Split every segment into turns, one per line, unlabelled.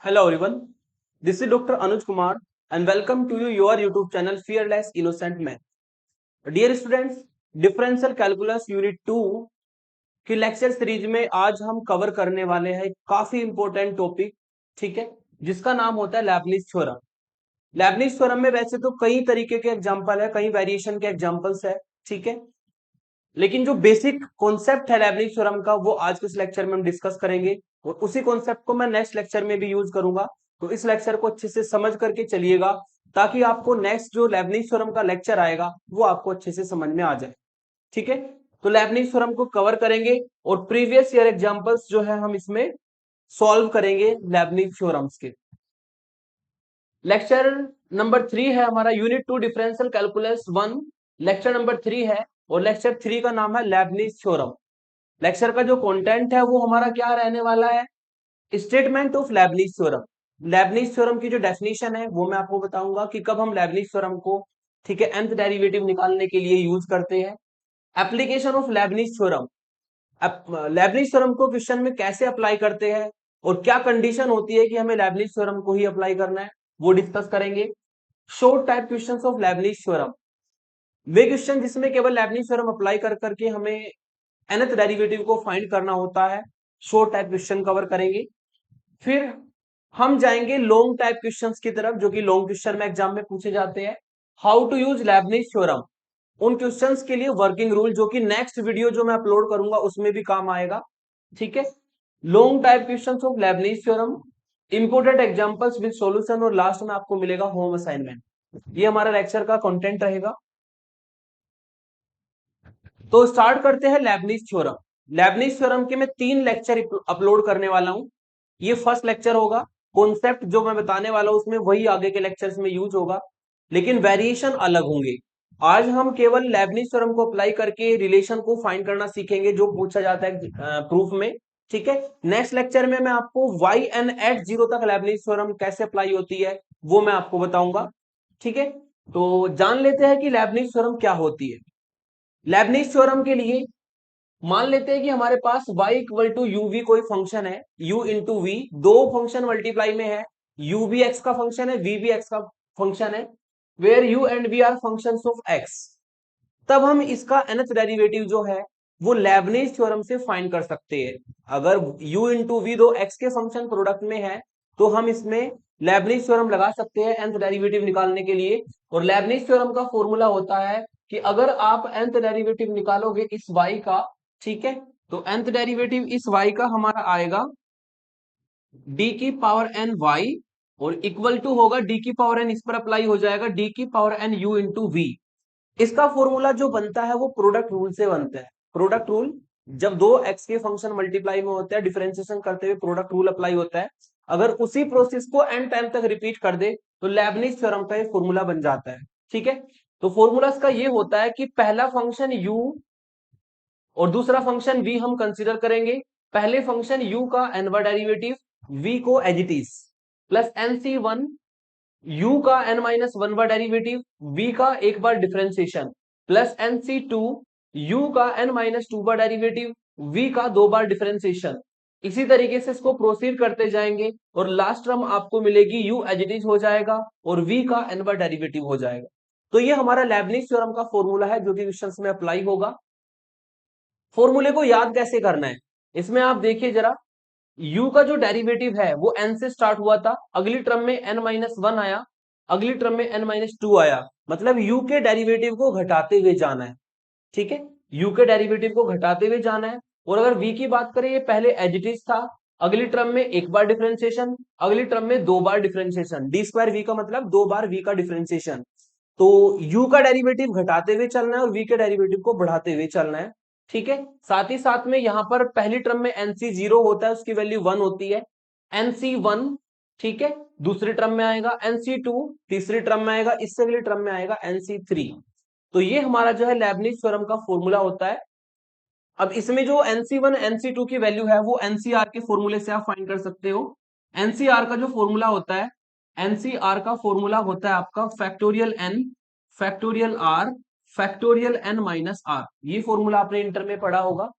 Hello everyone, this is Dr. Anuj Kumar and welcome to your YouTube channel Fearless Innocent Math. Dear students, differential calculus unit 2 की lecture series में आज हम cover करने वाले हैं काफी इंपॉर्टेंट टॉपिक, ठीक है, जिसका नाम होता है लेबनिज थ्योरम। लेबनिज थ्योरम में वैसे तो कई तरीके के एग्जांपल है, कई वेरिएशन के एग्जांपल्स है, ठीक है, लेकिन जो बेसिक कॉन्सेप्ट है लेबनिज थ्योरम का वो आज के इस लेक्चर में हम डिस्कस करेंगे और उसी कॉन्सेप्ट को मैं नेक्स्ट लेक्चर में भी यूज करूंगा। तो इस लेक्चर को अच्छे से समझ करके चलिएगा ताकि आपको नेक्स्ट जो लेबनिज थ्योरम का लेक्चर आएगा वो आपको अच्छे से समझ में आ जाए, ठीक है। तो लेबनिज थ्योरम को कवर करेंगे और प्रीवियस ईयर एग्जांपल्स जो है हम इसमें सॉल्व करेंगे लेबनिज थ्योरम्स के। लेक्चर नंबर 3 है हमारा unit 2 differential calculus 1, lecture number 3 है और लेक्चर 3 का नाम है लेबनिज थ्योरम। लेक्चर का जो कंटेंट है वो हमारा क्या रहने वाला है, statement of Lebanese theorem. Lebanese theorem की जो डेफिनेशन है वो मैं आपको बताऊंगा कि कब हम लेबनिज थ्योरम को, ठीक है, nth डेरिवेटिव निकालने के लिए यूज करते हैं। Application of Lebanese theorem, Lebanese theorem को क्वेश्चन में कैसे अप्लाई करते हैं और क्या कंडीशन होती है कि हमें लेबनिज थ्योरम को ही अप्लाई करना है, वो डिस्कस करेंगे। Short type questions of Lebanese theorem, way question जिसमें केवल लेबनिज थ्योरम अप्लाई कर करके हमें nth डेरिवेटिव को फाइंड करना होता है, शॉर्ट टाइप क्वेश्चन कवर करेंगे। फिर हम जाएंगे लॉन्ग टाइप क्वेश्चंस की तरफ जो कि लॉन्ग क्वेश्चन में एग्जाम में पूछे जाते हैं। How to use Leibniz theorem, उन क्वेश्चंस के लिए वर्किंग रूल जो कि नेक्स्ट वीडियो जो मैं अपलोड करूंगा उसमें भी काम आएगा, ठीक है। Long type questions of Lebanese theorem, important examples with solution और लास्ट में आपको मिलेगा होम असाइनमेंट। ये हमारा लेक्चर का कंटेंट रहेगा। तो स्टार्ट करते हैं लेबनिज थ्योरम। लेबनिज थ्योरम के मैं 3 लेक्चर अपलोड करने वाला हूं। ये फर्स्ट लेक्चर होगा। कॉन्सेप्ट जो मैं बताने वाला हूं उसमें वही आगे के लेक्चर्स में यूज होगा, लेकिन वेरिएशन अलग होंगे। आज हम केवल लेबनिज थ्योरम को अप्लाई करके रिलेशन को फाइंड करना सीखेंगे जो पूछा जाता है प्रूफ में, ठीक है। नेक्स्ट लेक्चर में मैं आपको yn@0 तक लेबनिज थ्योरम कैसे अप्लाई होती है वो मैं आपको बताऊंगा, ठीक है। तो जान लेते हैं कि लेबनिज थ्योरम क्या होती है। लेबनिज थ्योरम के लिए मान लेते हैं कि हमारे पास y equal to u v कोई फंक्शन है, u इंटू वी, दो फंक्शन मल्टीप्लाई में है, u भी x का फंक्शन है, v भी x का फंक्शन है, where u and v are functions of x। तब हम इसका nth डेरिवेटिव जो है वो लेबनिज थ्योरम से फाइंड कर सकते हैं। अगर u इंटू वी दो x के फंक्शन प्रोडक्ट में है तो हम इसमें लेबनिज थ्योरम लगा सकते हैं nth डेरिवेटिव निकालने के लिए। और लेबनिज थ्योरम का फॉर्मूला होता है कि अगर आप nth डेरिवेटिव निकालोगे इस y का, ठीक है, तो nth डेरिवेटिव इस y का हमारा आएगा d की पावर n y और इक्वल टू होगा d की पावर n, इस पर अप्लाई हो जाएगा d की power n u into v. इसका फॉर्मूला जो बनता है वो प्रोडक्ट रूल से बनता है। प्रोडक्ट रूल, जब दो एक्स के फंक्शन मल्टीप्लाई में होते हैं डिफरेंशिएशन करते हुए प्रोडक्ट रूल अप्लाई होता है। अगर उसी प्रोसेस को एन टाइम तक रिपीट कर दे तो लेबनिज थ्योरम का ये फॉर्मूला बन जाता है, ठीक है। तो फॉर्मूला इसका ये होता है कि पहला फंक्शन u और दूसरा फंक्शन v हम कंसीडर करेंगे। पहले फंक्शन u का n वां डेरिवेटिव, v को as it is, plus nc1 u का n-1वां डेरिवेटिव, v का एक बार डिफरेंशिएशन, प्लस nc2 u का n-2वां डेरिवेटिव, v का दो बार डिफरेंशिएशन। इसी तरीके से इसको प्रोसीड करते जाएंगे और लास्ट टर्म आपको मिलेगी u एज इट इज हो जाएगा और v का n वां डेरिवेटिव हो जाएगा। तो ये हमारा लेबनिज थ्योरम का फॉर्मूला है जो कि क्वेश्चंस में अप्लाई होगा। फॉर्मूले को याद कैसे करना है, इसमें आप देखिए जरा, u का जो डेरिवेटिव है वो n से स्टार्ट हुआ था, अगली टर्म में n-1 आया, अगली टर्म में n-2 आया, मतलब u के डेरिवेटिव को घटाते हुए जाना है, ठीक है, u के डेरिवेटिव को घटाते हुए जाना है। और अगर v की बात करें, ये पहले एज इट इज था, अगली टर्म में एक बार डिफरेंशिएशन, अगली टर्म में दो बार डिफरेंशिएशन, डी स्क्वायर v का मतलब दो बार v का डिफरेंशिएशन। तो u का डेरिवेटिव घटाते हुए चलना है और v के डेरिवेटिव को बढ़ाते हुए चलना है, ठीक है। साथ ही साथ में यहां पर पहली टर्म में nc0 होता है, उसकी वैल्यू 1 होती है, nc1, ठीक है, दूसरी टर्म में आएगा nc2, तीसरी टर्म में आएगा, इससे अगली टर्म में आएगा nc3। तो ये हमारा जो है लेबनिज थ्योरम का फॉर्मूला होता है। अब इसमें जो nc1 nc2 की वैल्यू है वो ncr के फॉर्मूले से आप फाइंड कर सकते हो। ncr का जो फॉर्मूला होता है, ncr का फॉर्मूला होता है आपका factorial n factorial r factorial n minus r। ये फॉर्मूला आपने इंटर में पढ़ा होगा।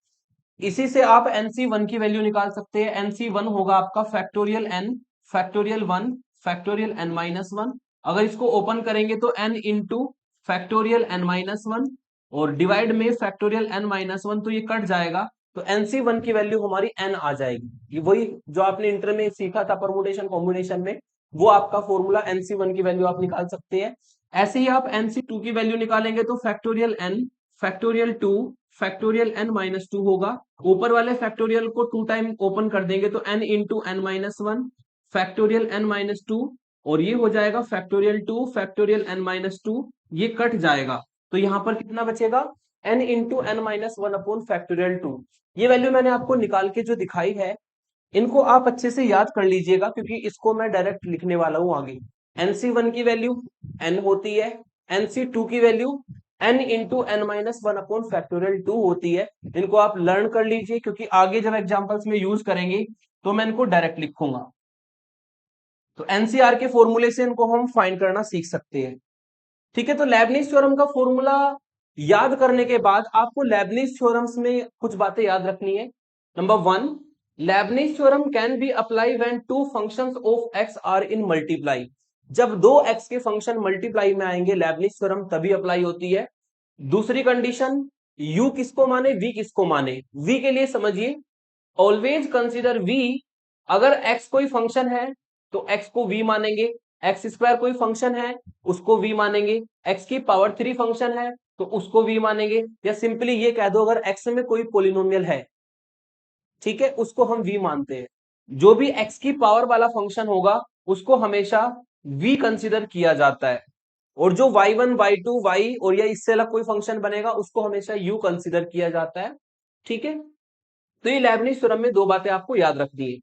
इसी से आप nc1 की वैल्यू निकाल सकते हैं। nc1 होगा आपका factorial n factorial 1 factorial n minus 1। अगर इसको ओपन करेंगे तो n into factorial n minus 1 और डिवाइड में फैक्टोरियल n माइनस 1, तो ये कट जाएगा, तो NC1 की वैल्यू हमारी n आ जाएगी। ये वही जो आपने इंटर में सीखा था परमुटेशन कॉम्बिनेशन में, वो आपका फॉर्मूला NC1 की वैल्यू आप निकाल सकते हैं। ऐसे ही आप NC2 की वैल्यू निकालेंगे तो factorial n factorial 2 factorial n minus 2 होगा। ऊपर वाले फैक्टोरियल को 2 टाइम ओपन कर देंगे तो n into n minus 1 factorial n minus 2, और ये हो जाएगा फैक्टोरियल 2 फैक्टोरियल n माइनस 2, ये कट जाएगा। तो यहां पर कितना बचेगा, n into n minus 1 upon factorial 2। ये वैल्यू मैंने आपको निकाल के जो दिखाई है, इनको आप अच्छे से याद कर लीजिएगा, क्योंकि इसको मैं डायरेक्ट लिखने वाला हूं आगे। NC1 की वैल्यू n होती है, NC2 की value n into n minus 1 upon factorial 2 होती है। इनको आप लर्न कर लीजिए, क्योंकि आगे जब एग्जांपल्स में यूज करेंगे तो मैं इनको डायरेक्ट लिखूंगा। तो एनसीआर के फॉर्मूले से इनको हम फाइंड करना सीख सकते हैं। ठीक है, तो लेबनिज थ्योरम का फॉर्मूला याद करने के बाद आपको लेबनिज थ्योरम्स में कुछ बातें याद रखनी है। Number 1, Leibniz theorem can be apply when two functions of x are in multiply. जब दो एक्स के फंक्शन मल्टीप्लाई में आएंगे लेबनिज थ्योरम तभी अप्लाई होती है। दूसरी कंडीशन, u किसको माने v किसको माने। v के लिए समझिए, ऑलवेज कंसीडर v, अगर x कोई फंक्शन है तो x को v मानेंगे, एक्स स्क्वायर कोई फंक्शन है उसको v मानेंगे, x की पावर 3 फंक्शन है तो उसको v मानेंगे, या सिंपली ये कह दो अगर x में कोई पोलिनोमियल है, ठीक है, उसको हम v मानते हैं। जो भी x की पावर वाला फंक्शन होगा उसको हमेशा v कंसीडर किया जाता है, और जो y1 y2 y और या इससे अलग कोई फंक्शन बनेगा उसको हमेशा u कंसीडर किया जाता है। ठीक है, तो ये लेबनिज थ्योरम में दो बातें आपको याद रखनी है।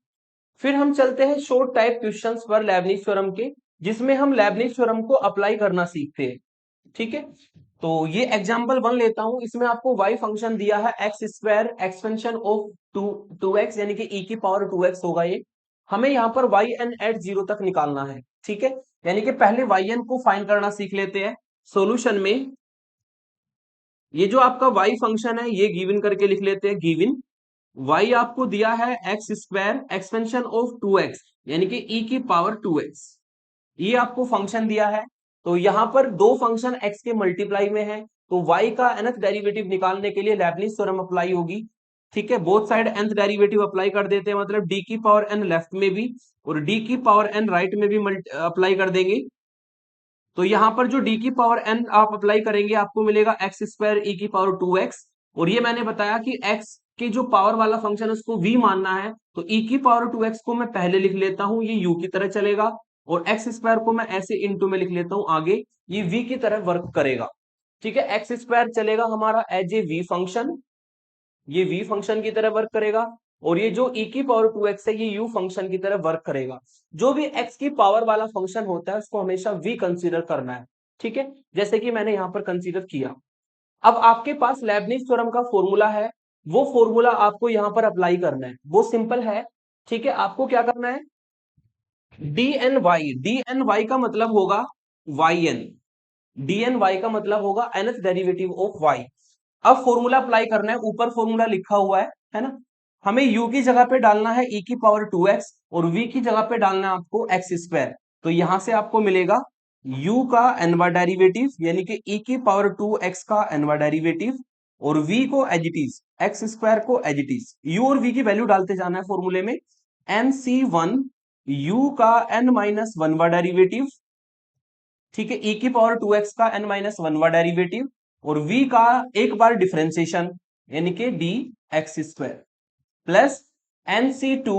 फिर हम चलते हैं शॉर्ट टाइप क्वेश्चंस पर लेबनिज थ्योरम के, जिसमें हम लेबनिज थ्योरम को अप्लाई करना सीखते हैं। ठीक है, तो ये एग्जांपल 1 लेता हूं, इसमें आपको y फंक्शन दिया है x square expansion of 2x, यानी कि e की पावर 2x होगा ये। हमें यहाँ पर yn एट 0 तक निकालना है। ठीक है, यानी कि पहले yn को फाइंड करना सीख लेते हैं। सॉल्यूशन में ये जो आपका y फंक्शन है ये गिवन करके लिख लेते हैं, गिवन y आपको दिया है x square expansion of 2x, यानी कि e की पावर 2x, ये आपको फंक्शन दिया है। तो यहां पर दो फंक्शन x के मल्टीप्लाई में है, तो y का nth डेरिवेटिव निकालने के लिए लेबनिज थ्योरम अप्लाई होगी। ठीक है, both side nth derivative apply कर देते हैं, मतलब d की पावर n लेफ्ट में भी और d की पावर n राइट में भी अप्लाई कर देंगे। तो यहां पर जो d की पावर n आप अप्लाई करेंगे आपको मिलेगा एक्स स्क्वायर e की पावर 2x, और ये मैंने बताया कि x के जो पावर वाला फंक्शन है उसको v मानना है, तो e की पावर 2x को मैं पहले लिख लेता हूं, ये u की तरह चलेगा, और एक्स स्क्वायर को मैं ऐसे इंटू में लिख लेता हूं आगे, ये v की तरह वर्क करेगा। ठीक है, एक्स स्क्वायर चलेगा हमारा एज ए v फंक्शन, ये v फंक्शन की तरह वर्क करेगा, और ये जो e की पावर 2x है ये u फंक्शन की तरह वर्क करेगा। जो भी x की पावर वाला फंक्शन होता है उसको हमेशा v कंसीडर करना है। ठीक है, जैसे कि मैंने यहां पर कंसीडर किया। अब आपके पास लेबनिज थ्योरम का फॉर्मूला है, वो फॉर्मूला आपको यहां पर अप्लाई करना है, वो सिंपल है। ठीक है, आपको क्या करना है, डी एन वाई का मतलब होगा yn, डी एन वाई का मतलब होगा nth डेरिवेटिव ऑफ y। अब फॉर्मूला अप्लाई करना है, ऊपर फॉर्मूला लिखा हुआ है ना। हमें u की जगह पे डालना है e की पावर 2x और v की जगह पे डालना है आपको एक्स स्क्वायर। तो यहां से आपको मिलेगा u का nवा डेरिवेटिव, यानी कि e की पावर 2x का nवा डेरिवेटिव, और v को as it is, x square को एज इट इज, u और v की वैल्यू डालते जाना है फॉर्मूले में। nc1 u का n माइनस वनवा डेरिवेटिव, ठीक है, e की पावर 2x का n माइनस वनवा डेरिवेटिव, और v का एक बार डिफरेंशिएशन यानी कि d x square, plus nc2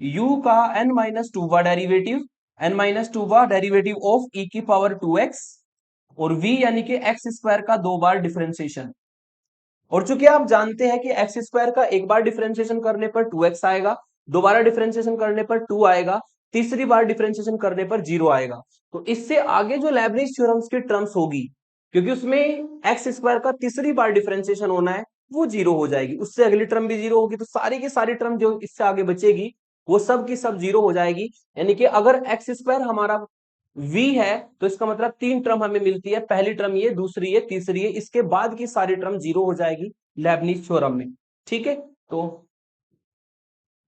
u का n माइनस टूवा डेरिवेटिव, n माइनस टूवा डेरिवेटिव ऑफ e की पावर 2x, और v यानी कि एक्स स्क्वायर का दो बार डिफरेंशिएशन। और चूंकि आप जानते हैं कि एक्स स्क्वायर का एक बार डिफरेंशिएशन करने पर 2x आएगा, दोबारा डिफरेंशिएशन करने पर 2 आएगा, तीसरी बार डिफरेंशिएशन करने पर 0 आएगा। तो इससे आगे जो लेबनिज थ्योरम्स की टर्म्स होगी, क्योंकि उसमें एक्स स्क्वायर का तीसरी बार डिफरेंशिएशन होना है, वो 0 हो जाएगी, उससे अगली टर्म भी 0 होगी, तो सारी की सारी टर्म जो इससे आगे बचेगी वो सब की सब 0 हो जाएगी। यानी कि अगर एक्स स्क्वायर हमारा v है तो इसका मतलब तीन टर्म हमें मिलती है, पहली टर्म ये, दूसरी ये, तीसरी ये, इसके बाद की सारी टर्म 0 हो जाएगी लेबनिज थ्योरम में। ठीक है, तो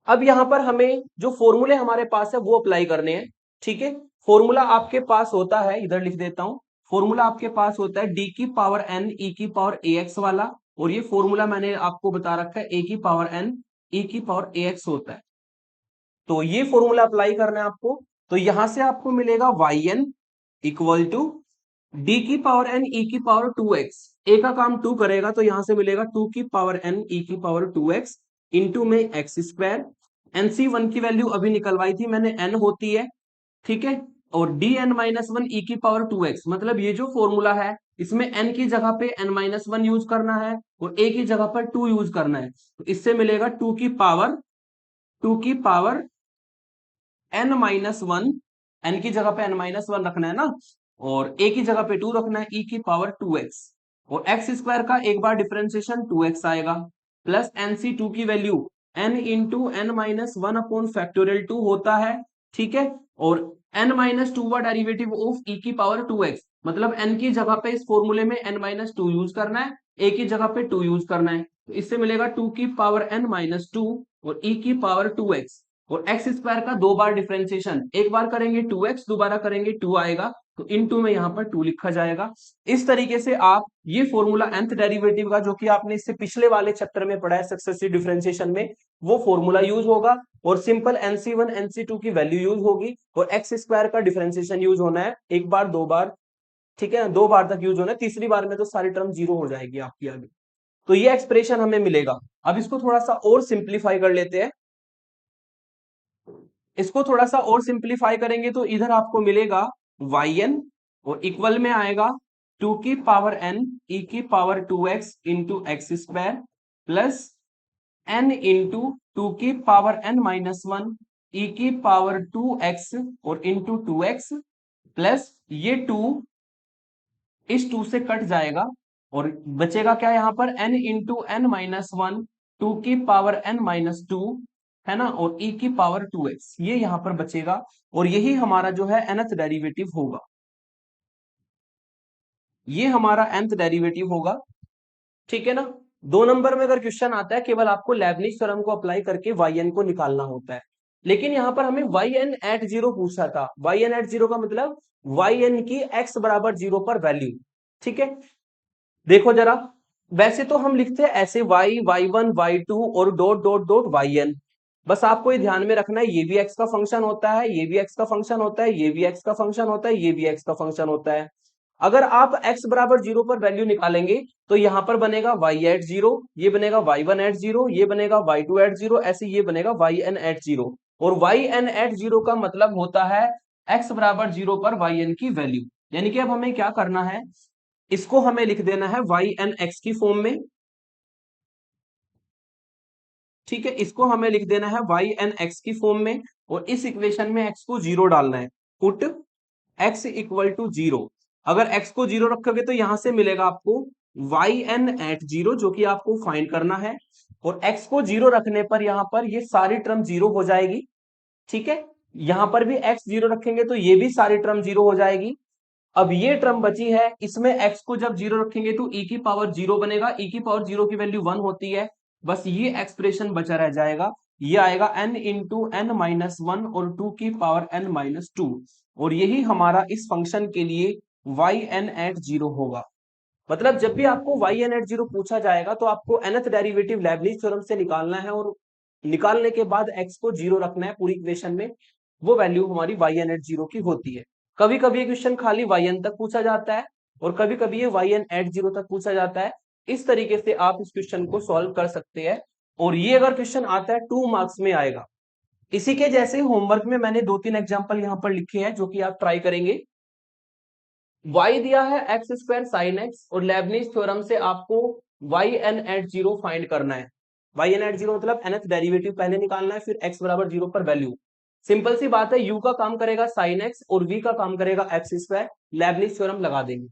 अब यहां पर हमें जो फॉर्मूले हमारे पास है वो अप्लाई करने हैं। ठीक है, फॉर्मूला आपके पास होता है, इधर लिख देता हूं, फॉर्मूला आपके पास होता है डी की पावर एन ई की पावर ए एक्स वाला, और ये फॉर्मूला मैंने आपको बता रखा है ए की पावर एन ई की पावर ए एक्स होता है। तो ये फॉर्मूला अप्लाई करना है आपको। तो यहां से आपको मिलेगा y n equal to d की पावर एन ई की पावर 2x, ए का काम 2 करेगा तो यहां से मिलेगा 2 की पावर एन ई की पावर 2x इंटू में एक्स स्क्वायर। एनसी वन की वैल्यू अभी निकलवाई थी मैंने, एन होती है, ठीक है, और D N minus one e की पावर 2x, मतलब ये जो फॉर्मूला है इसमें एन की जगह पे एन माइनस वन यूज करना है और ए की जगह पर 2 यूज करना है। तो इससे मिलेगा 2 की power n minus one, n की जगह पे एन माइनस वन रखना है ना, और ए की जगह पे 2 रखना है, ई की पावर 2x, और एक्स स्क्वायर का एक बार डिफरेंशिएशन 2x आएगा, प्लस एनसी 2 की value n into n minus one upon factorial 2 होता है। ठीक है, और एन माइनस टू का डेरिवेटिव ऑफ ई की पावर 2x, मतलब एन की जगह पे इस फॉर्मूले में एन माइनस टू यूज करना है, ए की जगह पे 2 यूज करना है। तो इससे मिलेगा 2 की पावर एन माइनस टू और ई की पावर 2x, और एक्स स्क्वायर का 2 बार डिफरेंशिएशन, एक बार करेंगे 2x, दोबारा करेंगे 2 आएगा, तो इन टू में यहां पर 2 लिखा जाएगा। इस तरीके से आप ये फॉर्मूला nth डेरिवेटिव का, जो कि आपने इससे पिछले वाले चैप्टर में पढ़ा है सक्सेसिव डिफरेंशिएशन में, वो फॉर्मूला यूज होगा, और सिंपल NC1 NC2 की वैल्यू यूज होगी, और एक्स स्क्वायर का डिफरेंशिएशन यूज होना है एक बार, 2 बार, ठीक है ना, 2 बार तक यूज होना है, तीसरी बार में तो सारी टर्म जीरो हो जाएगी आपकी आगे। तो ये एक्सप्रेशन हमें मिलेगा। अब इसको थोड़ा सा और सिंप्लीफाई कर लेते हैं, इसको थोड़ा सा और सिंप्लीफाई करेंगे तो इधर आपको मिलेगा वाई एन, और इक्वल में आएगा 2 की पावर एन ई की power 2x into x square, plus n into 2 की power n minus one e की पावर 2x और इंटू 2x, प्लस ये 2 इस 2 से कट जाएगा, और बचेगा क्या यहाँ पर, n into n minus one, 2 की पावर n माइनस टू, है ना, और e की पावर 2x, ये यहां पर बचेगा, और यही हमारा जो है nth डेरिवेटिव होगा, ये हमारा nth डेरिवेटिव होगा। ठीक है ना। 2 नंबर में अगर क्वेश्चन आता है केवल आपको लेबनिज थ्योरम को अप्लाई करके वाई एन को निकालना होता है, लेकिन यहां पर हमें वाई एन एट जीरो पूछा था। वाई एन एट जीरो का मतलब वाई एन की x बराबर जीरो पर वैल्यू। ठीक है, देखो जरा, वैसे तो हम लिखते हैं ऐसे y y1 y2 और डॉट डॉट डॉट yn, बस आपको ये ध्यान में रखना है ये भी x का फंक्शन होता है, ये भी x का फंक्शन होता है, ये भी x का फंक्शन होता है, ये भी x का फंक्शन होता है। अगर आप x बराबर जीरो पर वैल्यू निकालेंगे तो यहां पर बनेगा y एट जीरो, ये बनेगा y1 एट जीरो, ये बनेगा y2 एट जीरो, ऐसे ये बनेगा yn एट जीरो, और yn एट जीरो का मतलब होता है x बराबर जीरो पर yn की वैल्यू। यानी कि अब हमें क्या करना है, इसको हमें लिख देना है वाई एन एक्स की फॉर्म में। ठीक है, इसको हमें लिख देना है वाई एन एक्स की फॉर्म में, और इस इक्वेशन में एक्स को जीरो डालना है, put x equal to zero. अगर एक्स को जीरो रखोगे तो यहां से मिलेगा आपको वाई एन एट जीरो, जो कि आपको फाइंड करना है, और एक्स को जीरो रखने पर यहां पर ये सारी टर्म जीरो हो जाएगी। ठीक है, यहां पर भी एक्स जीरो रखेंगे तो ये भी सारी टर्म जीरो हो जाएगी। अब ये टर्म बची है, इसमें x को जब जीरो रखेंगे तो e की पावर जीरो बनेगा, e की पावर जीरो की वैल्यू 1 होती है, बस ये एक्सप्रेशन बचा रह जाएगा, ये आएगा n into n minus one और 2 की पावर n माइनस टू, और यही हमारा इस फंक्शन के लिए वाई एन एट जीरो होगा। मतलब जब भी आपको वाई एन एट जीरो पूछा जाएगा तो आपको nth डेरिवेटिव लेबनिज थ्योरम से निकालना है, और निकालने के बाद x को जीरो रखना है पूरी इक्वेशन में, वो वैल्यू हमारी वाई एन एट जीरो की होती है। कभी कभी ये क्वेश्चन खाली वाई एन तक पूछा जाता है, और कभी कभी ये वाई एन एट जीरो तक पूछा जाता है। इस तरीके से आप इस क्वेश्चन को सॉल्व कर सकते हैं, और ये अगर क्वेश्चन आता है 2 मार्क्स में आएगा। इसी के जैसे होमवर्क में मैंने 2-3 एग्जाम्पल यहाँ पर लिखे हैं जो कि आप ट्राई करेंगे। y दिया है एक्स स्क्वायर साइन एक्स, और लेबनिज थ्योरम से आपको y n at zero find करना है। वाई एन एट जीरो मतलब nth डेरिवेटिव पहले निकालना है, फिर x बराबर जीरो पर वैल्यू। सिंपल सी बात है, u का काम करेगा साइन एक्स और v का काम करेगा एक्स स्क्वायर, लेबनिज थ्योरम लगा देंगे।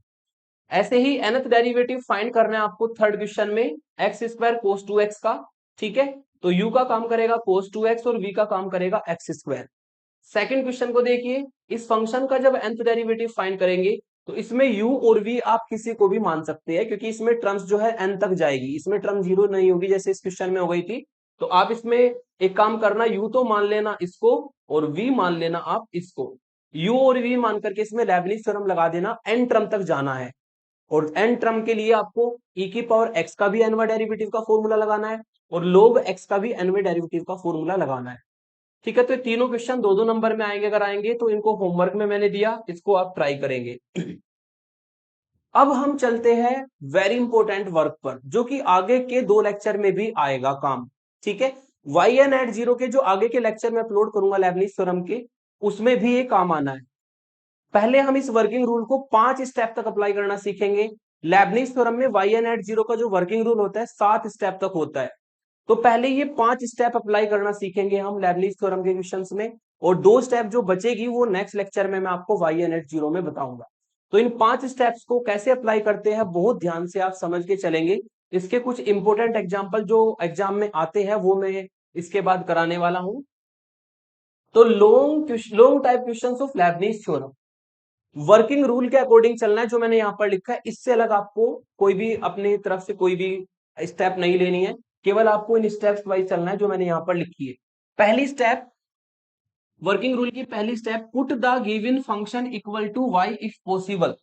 ऐसे ही nth डेरिवेटिव फाइंड करना है आपको थर्ड क्वेश्चन में, x square cos two x का। ठीक है, तो u का काम करेगा कोस टू एक्स और v का काम करेगा एक्स स्क्वायर। सेकंड क्वेश्चन को देखिए, इस फंक्शन का जब nth डेरिवेटिव फाइंड करेंगे तो इसमें u और v आप किसी को भी मान सकते हैं, क्योंकि इसमें टर्म्स जो है n तक जाएगी, इसमें टर्म जीरो नहीं होगी जैसे इस क्वेश्चन में हो गई थी। तो आप इसमें एक काम करना, u तो मान लेना इसको और v मान लेना आप इसको। u और v मान करके इसमें लेबनिज थ्योरम लगा देना, n टर्म तक जाना है। और n टर्म के लिए आपको e की पावर x का भी nवां डेरिवेटिव का फॉर्मूला लगाना है और log x का भी nवें डेरिवेटिव का फॉर्मूला लगाना है। ठीक है, तो ये तीनों क्वेश्चन 2-2 नंबर में आएंगे, अगर आएंगे तो इनको होमवर्क में मैंने दिया, इसको आप ट्राई करेंगे। अब हम चलते हैं वेरी इंपॉर्टेंट वर्क पर, जो कि आगे के 2 लेक्चर में भी आएगा काम। ठीक है, yn@0 के जो आगे के लेक्चर में अपलोड करूंगा लेबनिज थ्योरम के, उसमें भी ये काम आना है। पहले हम इस वर्किंग रूल को 5 स्टेप तक अप्लाई करना सीखेंगे। लेबनिज थ्योरम में yn@0 का जो वर्किंग रूल होता है 7 स्टेप तक होता है। तो पहले ये 5 स्टेप अप्लाई करना सीखेंगे हम लेबनिज थ्योरम के क्वेश्चंस में, और 2 स्टेप जो बचेगी वो नेक्स्ट लेक्चर में मैं आपको yn@0 में बताऊंगा। तो इन 5 स्टेप्स को कैसे अप्लाई करते हैं बहुत ध्यान से आप समझ के चलेंगे। इसके कुछ इंपॉर्टेंट एग्जांपल जो एग्जाम में आते हैं वो मैं इसके बाद कराने वाला हूं। तो long type questions of Lebanese theorem, working rule के अकॉर्डिंग चलना है जो मैंने यहां पर लिखा है, इससे अलग आपको कोई भी अपनी तरफ से कोई भी स्टेप नहीं लेनी है, केवल आपको इन स्टेप्स वाइज चलना है जो मैंने यहां पर लिखी है। पहली स्टेप, वर्किंग रूल की पहली step, put the given function equal to y if possible.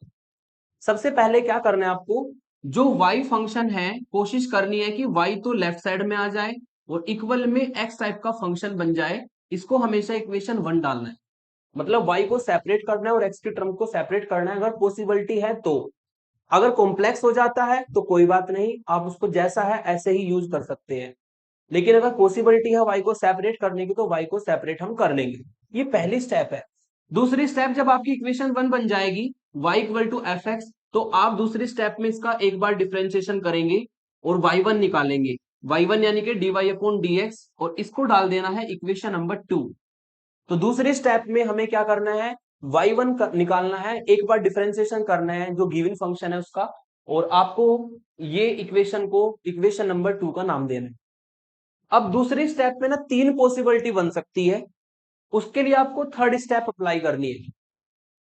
सबसे पहले क्या करना है आपको, जो y फंक्शन है कोशिश करनी है कि y तो लेफ्ट साइड में आ जाए और इक्वल में x टाइप का फंक्शन बन जाए। इसको हमेशा इक्वेशन 1 डालना है, मतलब y को सेपरेट करना है और x की टर्म को सेपरेट करना है अगर पॉसिबिलिटी है तो। अगर कॉम्प्लेक्स हो जाता है तो कोई बात नहीं, आप उसको जैसा है ऐसे ही यूज कर सकते हैं, लेकिन अगर पॉसिबिलिटी है y को सेपरेट करने की तो y को सेपरेट हम कर लेंगे। ये पहली स्टेप है। दूसरी स्टेप, जब आपकी इक्वेशन 1 बन जाएगी y equal to f x, तो आप दूसरी स्टेप में इसका एक बार डिफरेंशिएशन करेंगे और y1 निकालेंगे, y1 यानी कि dy अपॉन dx, और इसको डाल देना है इक्वेशन नंबर 2। तो दूसरे स्टेप में हमें क्या करना है, y1 निकालना है, एक बार डिफरेंशिएशन करना है जो गिवन फंक्शन है उसका, और आपको ये इक्वेशन को इक्वेशन नंबर 2 का नाम देना है। अब दूसरी स्टेप में ना 3 पॉसिबिलिटी बन सकती है, उसके लिए आपको थर्ड स्टेप अप्लाई करनी है।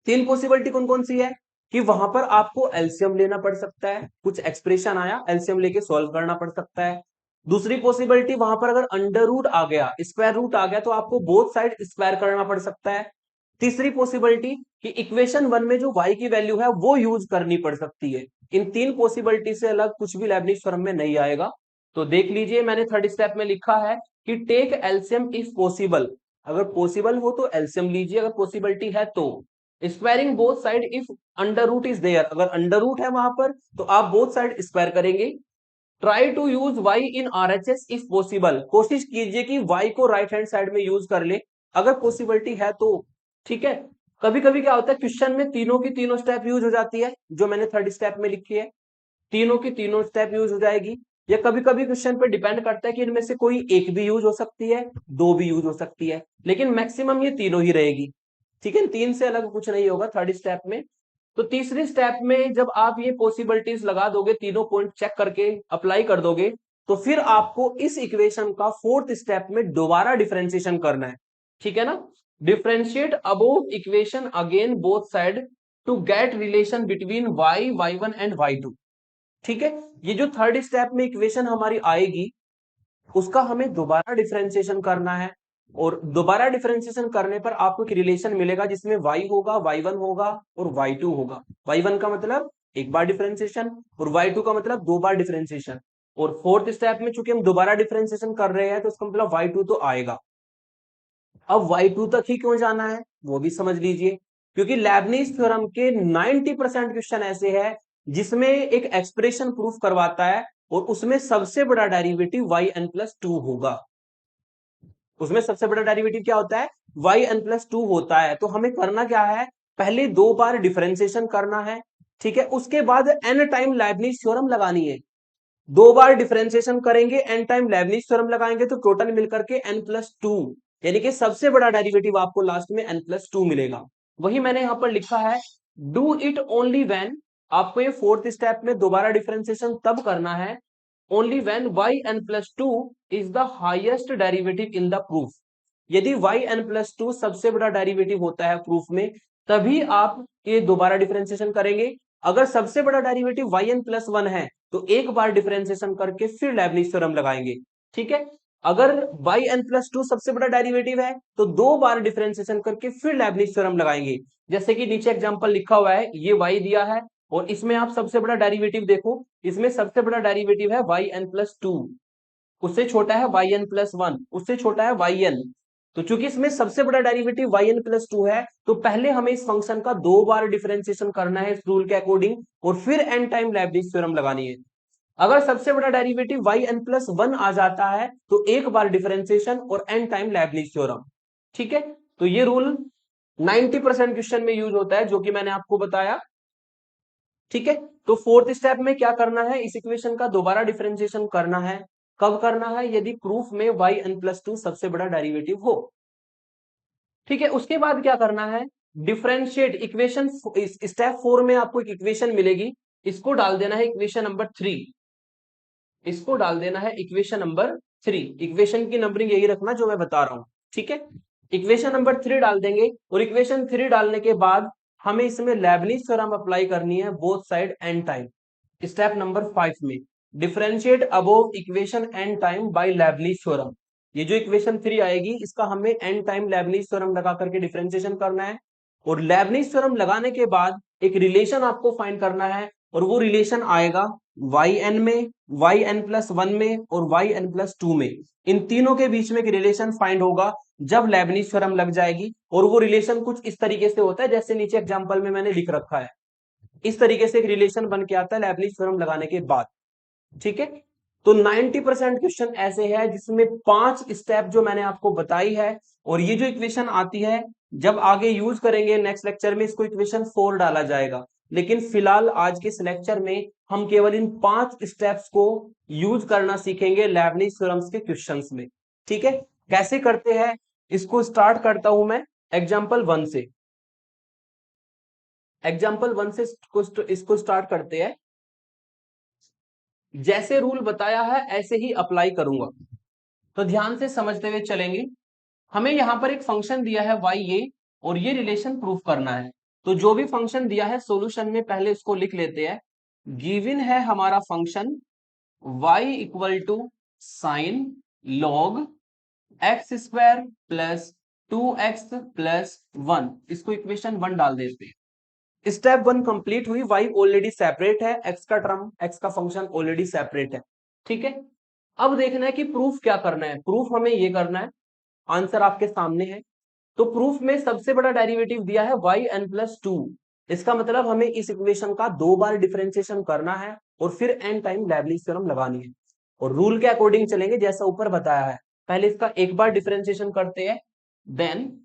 3 पॉसिबिलिटी कौन कौन सी है, कि वहां पर आपको एलसीएम लेना पड़ सकता है, कुछ एक्सप्रेशन आया एलसीएम लेके सॉल्व करना पड़ सकता है। दूसरी पॉसिबिलिटी, वहां पर अगर अंडर रूट आ गया, स्क्वायर रूट आ गया, तो आपको बोथ साइड स्क्वायर करना पड़ सकता है। तीसरी पॉसिबिलिटी कि इक्वेशन 1 में जो y की वैल्यू है वो यूज करनी पड़ सकती है। इन 3 पॉसिबिलिटी से अलग कुछ भी लेबनिज थ्योरम में नहीं आएगा। तो देख लीजिए, मैंने थर्ड स्टेप में लिखा है कि टेक एलसीएम इफ पॉसिबल, अगर पॉसिबल हो तो एलसीएम लीजिए, अगर पॉसिबिलिटी है तो। Squaring both side if under root is there, अगर अंडर रूट है वहां पर तो आप बोथ साइड स्क्वायर करेंगे। Try to use y in RHS if possible, कोशिश कीजिए कि y को राइट हैंड साइड में यूज कर ले अगर पॉसिबिलिटी है तो। ठीक है, कभी कभी क्या होता है क्वेश्चन में तीनों की तीनों स्टेप यूज हो जाती है, जो मैंने थर्ड स्टेप में लिखी है, तीनों की तीनों स्टेप यूज हो जाएगी। या कभी कभी क्वेश्चन पे डिपेंड करता है कि इनमें से कोई एक भी यूज हो सकती है, 2 भी यूज हो सकती है, लेकिन मैक्सिमम ये तीनों ही रहेगी। ठीक है, 3 से अलग कुछ नहीं होगा थर्ड स्टेप में। तो तीसरी स्टेप में जब आप ये पॉसिबिलिटीज लगा दोगे, तीनों पॉइंट चेक करके अप्लाई कर दोगे, तो फिर आपको इस इक्वेशन का फोर्थ स्टेप में दोबारा डिफरेंशिएशन करना है। ठीक है ना, differentiate above equation again both side to get relation between y1 and y2। ठीक है, ये जो थर्ड स्टेप में इक्वेशन हमारी आएगी उसका हमें दोबारा डिफरेंशिएशन करना है, और दोबारा डिफरेंशिएशन करने पर आपको एक रिलेशन मिलेगा जिसमें y होगा, y1 होगा और y2 होगा। y1 का मतलब एक बार डिफरेंशिएशन और y2 का मतलब 2 बार डिफरेंशिएशन। और फोर्थ स्टेप में चूंकि हम दोबारा डिफरेंशिएशन कर रहे हैं तो इसका मतलब y2 तो आएगा। अब y2 तक ही क्यों जाना है वो भी समझ लीजिए, क्योंकि लेबनिज थ्योरम के 90% क्वेश्चन ऐसे हैं जिसमें एक एक्सप्रेशन प्रूफ करवाता है और उसमें सबसे बड़ा डेरिवेटिव yn+2 होगा। उसमें सबसे बड़ा डेरिवेटिव क्या होता है, yn+2 होता है। तो हमें करना क्या है, पहले 2 बार डिफरेंशिएशन करना है, ठीक है, उसके बाद n टाइम लेबनिज थ्योरम लगानी है। 2 बार डिफरेंशिएशन करेंगे, n टाइम लेबनिज थ्योरम लगाएंगे, तो टोटल मिलकर के n+2, यानी कि सबसे बड़ा डेरिवेटिव आपको लास्ट में n+2 मिलेगा। वही मैंने यहां पर लिखा है, डू इट ओनली व्हेन, आपको ये फोर्थ स्टेप में दोबारा डिफरेंशिएशन तब करना है only when yn+2 is the highest derivative in the proof. यदि yn+2 सबसे बड़ा डेरिवेटिव होता है प्रूफ में, तभी आप ये दोबारा डिफरेंशिएशन करेंगे। अगर सबसे बड़ा डेरिवेटिव yn+1 है तो एक बार डिफरेंशिएशन करके फिर लेबनिज थ्योरम लगाएंगे। ठीक है, अगर yn+2 सबसे बड़ा डेरिवेटिव है तो 2 बार डिफरेंशिएशन करके फिर लेबनिज थ्योरम लगाएंगे। जैसे कि नीचे एग्जांपल लिखा हुआ है, ये y दिया है और इसमें आप सबसे बड़ा डेरिवेटिव देखो, इसमें सबसे बड़ा डेरिवेटिव है yn+2, उससे छोटा है yn+1, उससे छोटा है yn। तो चूंकि इसमें सबसे बड़ा डेरिवेटिव yn+2 है, तो पहले हमें इस फंक्शन का 2 बार डिफरेंशिएशन करना है इस रूल के अकॉर्डिंग और फिर एन टाइम लेबनिज थ्योरम लगानी है। अगर सबसे बड़ा डेरिवेटिव yn+1 आ जाता है तो 1 बार डिफरेंशिएशन और एन टाइम लेबनिज थ्योरम। ठीक है, तो ये रूल 90% क्वेश्चन में यूज होता है, जो कि मैंने आपको बताया। ठीक है, तो फोर्थ स्टेप में क्या करना है, इस इक्वेशन का दोबारा डिफरेंशिएशन करना है। कब करना है, यदि प्रूफ में yn+2 सबसे बड़ा डेरिवेटिव हो। ठीक है, उसके बाद क्या करना है, डिफरेंशिएट इक्वेशन। स्टेप 4 में आपको एक इक्वेशन मिलेगी, इसको डाल देना है इक्वेशन नंबर 3, इसको डाल देना है इक्वेशन नंबर 3। इक्वेशन की नंबरिंग यही रखना जो मैं बता रहा हूं। ठीक है, इक्वेशन नंबर 3 डाल देंगे और इक्वेशन 3 डालने के बाद हमें इसमें लेबनिज थ्योरम अप्लाई करनी है both side n time. Step number 5 में differentiate above equation n time by Leibniz theorem. ये जो इक्वेशन 3 आएगी इसका हमें एन टाइम लेबनिज थ्योरम लगा करके डिफरेंशिएशन करना है और लेबनिज थ्योरम लगाने के बाद एक रिलेशन आपको फाइंड करना है और वो रिलेशन आएगा yn में, yn+1 में और yn+2 में। इन तीनों के बीच में एक रिलेशन फाइंड होगा जब लेबनिज थ्योरम लग जाएगी और वो रिलेशन कुछ इस तरीके से होता है जैसे नीचे एग्जांपल में मैंने लिख रखा है। इस तरीके से एक रिलेशन बन के आता है लेबनिज थ्योरम लगाने के बाद। ठीक है, तो 90% क्वेश्चन ऐसे है जिसमें 5 स्टेप जो मैंने आपको बताई है और ये जो इक्वेशन आती है जब आगे यूज करेंगे नेक्स्ट लेक्चर में इसको इक्वेशन 4 डाला जाएगा, लेकिन फिलहाल आज के इस लेक्चर में हम केवल इन 5 स्टेप्स को यूज करना सीखेंगे लेबनिज थ्योरम्स के क्वेश्चंस में। ठीक है, कैसे करते हैं इसको स्टार्ट करता हूं मैं एग्जांपल 1 से। एग्जांपल 1 से इसको स्टार्ट करते हैं। जैसे रूल बताया है ऐसे ही अप्लाई करूंगा, तो ध्यान से समझते हुए चलेंगे। हमें यहां पर एक फंक्शन दिया है y और ये रिलेशन प्रूफ करना है। तो जो भी फंक्शन दिया है सॉल्यूशन में पहले इसको लिख लेते हैं। गिवन है हमारा function y equal to sine log x² plus 2x+1, इसको इक्वेशन 1 डाल देते हैं। स्टेप 1 कंप्लीट हुई, y ऑलरेडी सेपरेट है, x का टर्म x का फंक्शन ऑलरेडी सेपरेट है। ठीक है, अब देखना है कि प्रूफ क्या करना है। प्रूफ हमें ये करना है, आंसर आपके सामने है। तो प्रूफ में सबसे बड़ा डेरिवेटिव दिया है yn+2, इसका मतलब हमें इस इक्वेशन का 2 बार डिफरेंशिएशन करना है और फिर एन टाइम लेबनिज थ्योरम लगानी है और रूल के अकॉर्डिंग चलेंगे जैसा ऊपर बताया है। पहले इसका 1 बार डिफरेंशिएशन करते हैं, देन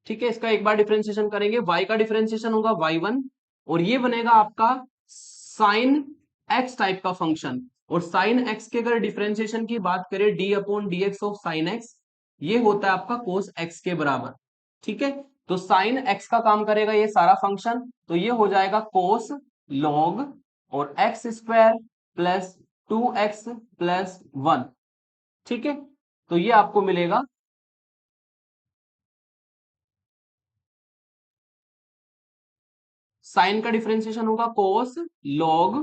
ठीक है इसका 1 बार डिफरेंशिएशन करेंगे, y का डिफरेंशिएशन होगा y1 और ये बनेगा आपका साइन x टाइप का फंक्शन। और साइन x के अगर डिफरेंशिएशन की बात करें d/dx ऑफ साइन x, ये होता है आपका कोस x के बराबर। ठीक है, तो साइन x का काम करेगा ये सारा फंक्शन, तो ये हो जाएगा कोस लॉग और x² प्लस 2x+1। ठीक है, तो ये आपको मिलेगा साइन का डिफरेंशिएशन होगा कोस लॉग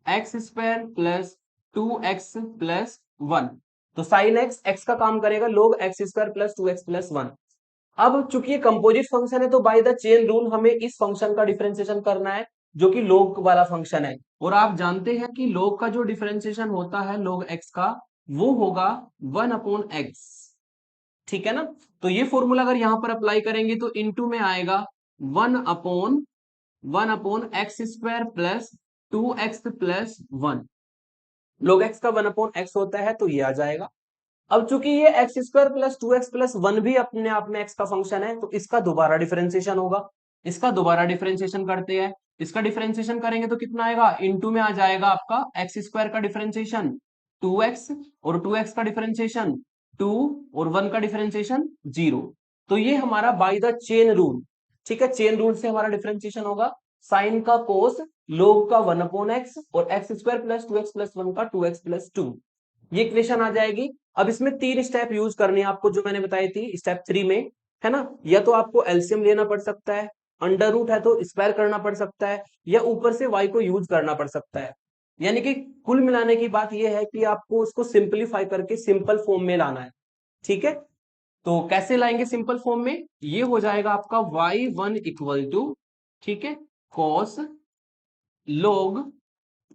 x² प्लस 2x+1। तो साइन x का काम करेगा log x² प्लस 2x+1। अब चूंकि ये कंपोजिट फंक्शन है तो बाय द चेन रूल हमें इस फंक्शन का डिफरेंशिएशन करना है जो कि log वाला फंक्शन है। और आप जानते हैं कि log का जो डिफरेंशिएशन होता है log x का, वो होगा 1/x। ठीक है ना, तो ये फॉर्मूला अगर यहां पर अप्लाई करेंगे तो इनटू में आएगा 1/x² plus 2x+1। log x का 1/x होता है तो ये आ जाएगा। अब चूंकि ये x² प्लस 2x+1 भी अपने आप में x का फंक्शन है तो इसका दोबारा डिफरेंशिएशन होगा। इसका दोबारा डिफरेंशिएशन करते हैं, इसका डिफरेंशिएशन करेंगे तो कितना आएगा, इनटू में आ जाएगा आपका x² का डिफरेंशिएशन 2x और 2x का डिफरेंशिएशन 2 और 1 का डिफरेंशिएशन 0। तो ये हमारा बाय द चेन रूल, ठीक है, चेन रूल से हमारा डिफरेंशिएशन होगा साइन का कोस, log का 1/x और x² प्लस 2x+1 का 2x+2। ये इक्वेशन आ जाएगी। अब इसमें 3 स्टेप यूज करने हैं आपको जो मैंने बताई थी स्टेप 3 में, है ना। या तो आपको एलसीएम लेना पड़ सकता है, अंडर रूट है तो स्क्वायर करना पड़ सकता है, या ऊपर से y को यूज करना पड़ सकता है। यानी कि कुल मिलाने की बात यह है कि आपको उसको सिंपलीफाई करके सिंपल फॉर्म में लाना है। ठीक है, तो कैसे लाएंगे सिंपल फॉर्म में? ये हो जाएगा आपका y1 इक्वल टू, ठीक है, cos log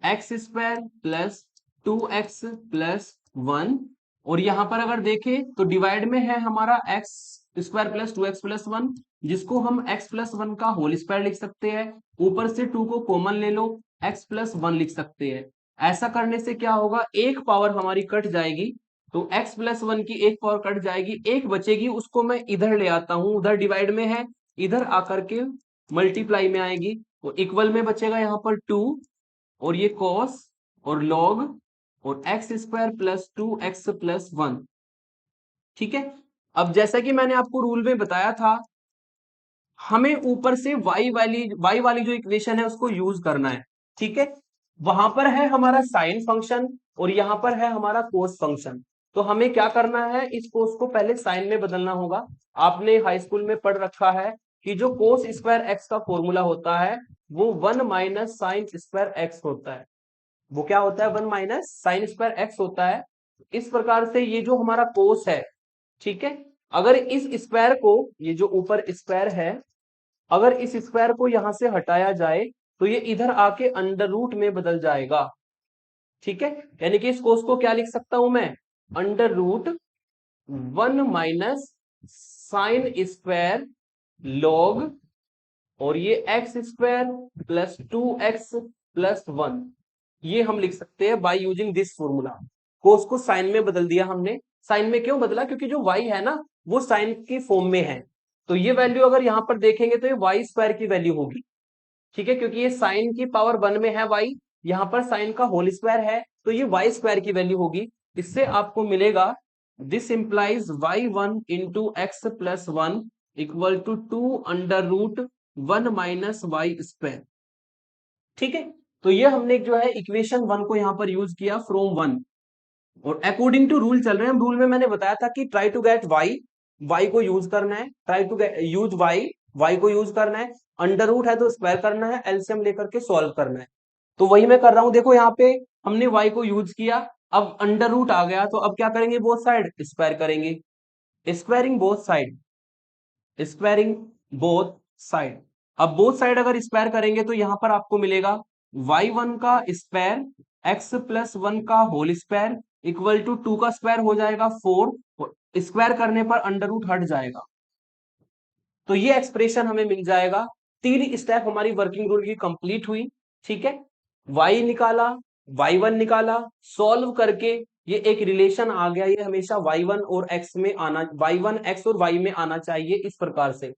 x square plus 2x plus 1। और यहां पर अगर देखें तो डिवाइड में है हमारा x square plus 2x plus 1, जिसको हम x प्लस 1 का होल स्क्वायर लिख सकते हैं। ऊपर से 2 को कॉमन ले लो, x प्लस 1 लिख सकते हैं। ऐसा करने से क्या होगा, एक पावर हमारी कट जाएगी, तो x प्लस 1 की एक पावर कट जाएगी, एक बचेगी, उसको मैं इधर ले आता हूं, उधर डिवाइड में है, इधर आकर के मल्टीप्लाई में आएगी, तो इक्वल में बचेगा यहाँ पर 2, और ये कॉस और लॉग और x square plus 2x plus 1। ठीक है, अब जैसा कि मैंने आपको रूल में बताया था, हमें ऊपर से y वाली जो इक्वेशन है उसको यूज करना है। ठीक है, वहां पर है हमारा साइन फंक्शन और यहां पर है हमारा कोस फंक्शन। तो हमें क्या करना है, इस कोस को पहले साइन में बदलना होगा। आपने हाई स्कूल में पढ़ रखा है कि जो कोस स्क्वायर एक्स का फॉर्मूला होता है वो 1 माइनस साइन स्क्वायर एक्स होता है। वो क्या होता है, 1 माइनस साइन स्क्वायर एक्स होता है। इस प्रकार से ये जो हमारा कोस है, ठीक है, अगर इस स्क्वायर को, ये जो ऊपर स्क्वायर है, अगर इस स्क्वायर को यहां से हटाया जाए तो ये इधर आके अंडर रूट में बदल जाएगा। ठीक है, यानी कि इस कोस को क्या लिख सकता हूं मैं, under root 1 minus sine square log, और ये x square plus 2x plus 1, ये हम लिख सकते हैं बाय यूजिंग दिस फॉर्मूला। कोस को साइन में बदल दिया हमने। साइन में क्यों बदला, क्योंकि जो y है ना वो साइन की फॉर्म में है, तो ये वैल्यू अगर यहां पर देखेंगे तो ये वाई स्क्वायर की वैल्यू होगी। ठीक है, क्योंकि ये साइन की पावर 1 में है y, यहां पर साइन का होल स्क्वायर है, तो ये वाई स्क्वायर की वैल्यू होगी। इससे आपको मिलेगा this implies y1 into x plus 1 equal to 2 under root 1 minus y square. ठीक है, तो ये हमने जो है इक्वेशन 1 को यहां पर यूज किया फ्रॉम 1, और अकॉर्डिंग टू रूल चल रहे हैं हम। रूल में मैंने बताया था कि ट्राई टू गेट वाई को यूज करना है, try to get use y को यूज करना है, अंडर रूट है तो स्क्वायर करना है, एलसीएम लेकर के सॉल्व करना है। तो वही मैं कर रहा हूं। देखो यहाँ पे हमने वाई को यूज किया, अब अंडर रूट आ गया, तो अब क्या करेंगे, बोथ साइड स्क्वायर करेंगे, squaring both side, squaring both side. अब बोथ साइड अगर स्क्वायर करेंगे तो यहां पर आपको मिलेगा y1 का स्क्वायर x प्लस 1 का होल स्क्वायर इक्वल टू 2 का स्क्वायर हो जाएगा 4, स्क्वायर करने पर अंडर रूट हट जाएगा, तो ये एक्सप्रेशन हमें मिल जाएगा। तीन स्टेप हमारी वर्किंग रूल की कंप्लीट हुई। ठीक है, y निकाला, y1 निकाला, सॉल्व करके ये एक रिलेशन आ गया, ये हमेशा y1 और x में आना, y1 x और y में आना चाहिए इस प्रकार से।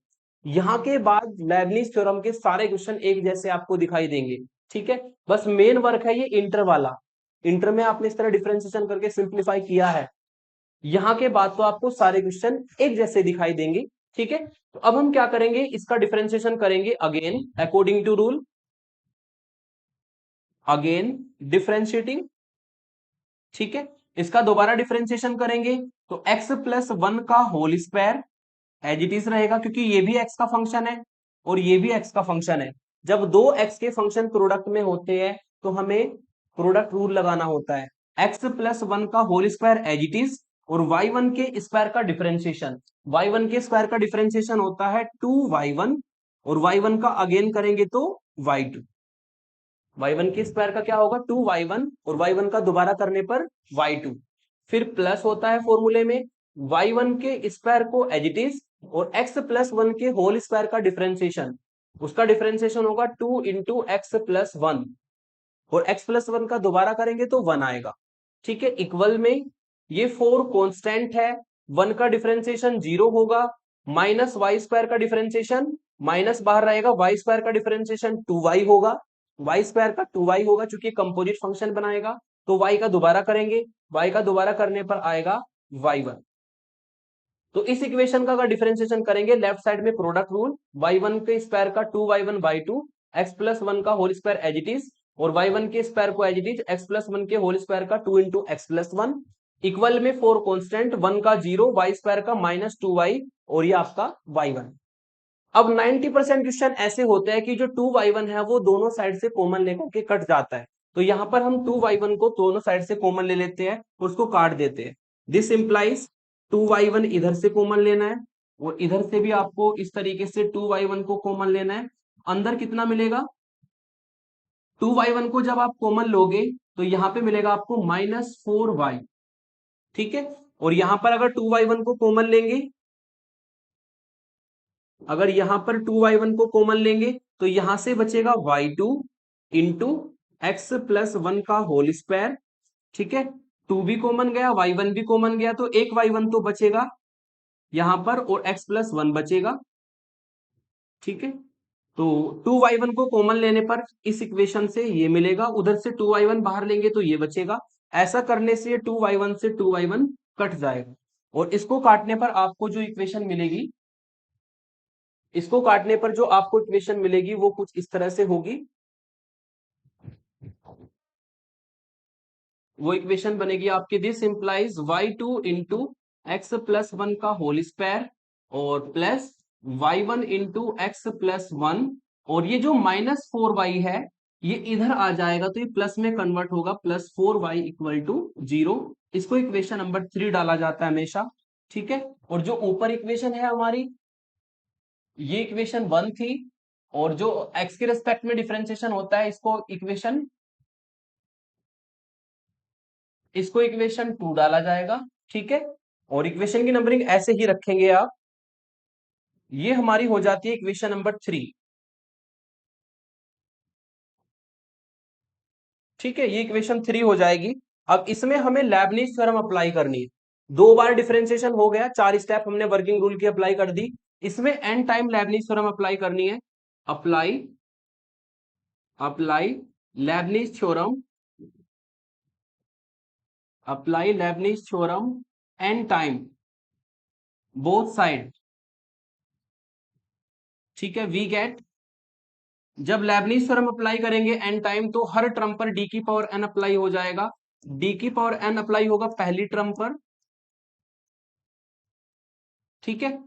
यहां के बाद लेबनिज थ्योरम के सारे क्वेश्चन एक जैसे आपको दिखाई देंगे। ठीक है, बस मेन वर्क है ये इंटर वाला, इंटर में आपने इस तरह डिफरेंशिएशन करके सिंप्लीफाई किया है। यहां के बाद तो आपको सारे क्वेश्चन एक जैसे दिखाई देंगे। ठीक है, तो अब हम क्या करेंगे, इसका डिफरेंशिएशन करेंगे again according to rule, again differentiating. ठीक है, इसका दोबारा डिफरेंशिएशन करेंगे तो x प्लस 1 का whole square as it is रहेगा, क्योंकि ये भी x का फंक्शन है और ये भी x का फंक्शन है। जब दो x के फंक्शन प्रोडक्ट में होते हैं तो हमें प्रोडक्ट रूल लगाना होता है। x प्लस 1 का whole square as it is, और y1 के स्क्वायर का डिफरेंशिएशन, y1 के स्क्वायर का डिफरेंशिएशन होता है 2y1, और y1 का अगेन करेंगे तो y2। y1 के स्क्वायर का क्या होगा 2y1, और y1 का दोबारा करने पर y2। फिर प्लस होता है फॉर्मूले में, y1 के स्क्वायर को एज इट इज, और x प्लस 1 के होल स्क्वायर का डिफरेंशिएशन, उसका डिफरेंशिएशन होगा 2 इंटू एक्स प्लस 1, और x प्लस 1 का दोबारा करेंगे तो 1 आएगा। ठीक है, इक्वल में ये 4 कांस्टेंट है, 1 का डिफरेंशिएशन 0 होगा, माइनस वाई स्क्वायर का डिफरेंशिएशन, माइनस बाहर रहेगा, वाई स्क्वायर का डिफरेंशिएशन 2y होगा, वाई स्क्वायर का 2y होगा क्योंकि कंपोजिट फंक्शन बनाएगा, तो y का दोबारा करेंगे, y का दोबारा करने पर आएगा y1। तो इस इक्वेशन का अगर डिफरेंशिएशन करेंगे लेफ्ट साइड में प्रोडक्ट रूल, y1 के स्क्वायर का 2y1/2, x प्लस 1 का whole square as it is, और y1 के स्क्वायर को as it is, x plus 1 के होल स्क्वायर का 2 इंटू एक्स प्लस 1, इक्वल में 4 कॉन्स्टेंट, 1 का 0, y स्क्वायर का -2y, और ये आपका y1। अब 90% क्वेश्चन ऐसे होते हैं कि जो 2y1 है वो दोनों साइड से कॉमन लेकर के कट जाता है, तो यहां पर हम 2y1 को दोनों साइड से कॉमन ले लेते हैं, उसको काट देते हैं। दिस इंप्लाइज 2y1 इधर से कॉमन लेना है और इधर से भी आपको इस तरीके से 2y1 को कॉमन लेना है। अंदर कितना मिलेगा? 2y1 को जब आप कॉमन लोगे तो यहां पे मिलेगा आपको -4y। ठीक है, और यहां पर अगर 2y1 को कॉमन लेंगे, अगर यहां पर 2y1 को कॉमन लेंगे तो यहां से बचेगा y2 into x plus one का होल स्क्वायर। ठीक है, 2 भी कॉमन गया, y1 भी कॉमन गया, तो एक y1 तो बचेगा यहां पर और x प्लस वन बचेगा। ठीक है, तो 2y1 को कॉमन लेने पर इस इक्वेशन से ये मिलेगा, उधर से 2y1 बाहर लेंगे तो ये बचेगा। ऐसा करने से 2y1 से 2y1 कट जाएगा और इसको काटने पर आपको जो इक्वेशन मिलेगी, इसको काटने पर जो आपको इक्वेशन मिलेगी वो कुछ इस तरह से होगी। वो इक्वेशन बनेगी आपकी, this implies y2 into x plus one का होल स्क्वायर और plus y1 into x plus one, और ये जो -4y है ये इधर आ जाएगा तो ये प्लस में कन्वर्ट होगा, +4y इक्वल टू 0। इसको इक्वेशन नंबर 3 डाला जाता है हमेशा। ठीक है, और जो ऊपर इक्वेशन है हमारी, ये इक्वेशन 1 थी, और जो x के रेस्पेक्ट में डिफरेंशिएशन होता है इसको इक्वेशन 2 डाला जाएगा। ठीक है, और इक्वेशन की नंबरिंग ऐसे ही रखेंगे आप। ये हमारी हो जाती है इक्वेशन नंबर 3। ठीक है, ये इक्वेशन 3 हो जाएगी। अब इसमें हमें लेबनिज थ्योरम अप्लाई करनी है। 2 बार डिफरेंशिएशन हो गया, 4 स्टेप हमने वर्किंग रूल की अप्लाई कर दी। इसमें n time Leibniz theorem apply करनी है। Apply apply Leibniz theorem, apply Leibniz theorem n time both side. ठीक है, वी गेट, जब लेबनिज थ्योरम अप्लाई करेंगे एन टाइम तो हर टर्म पर डी की पावर एन अप्लाई हो जाएगा। डी की पावर एन अप्लाई होगा पहली टर्म पर। ठीक है,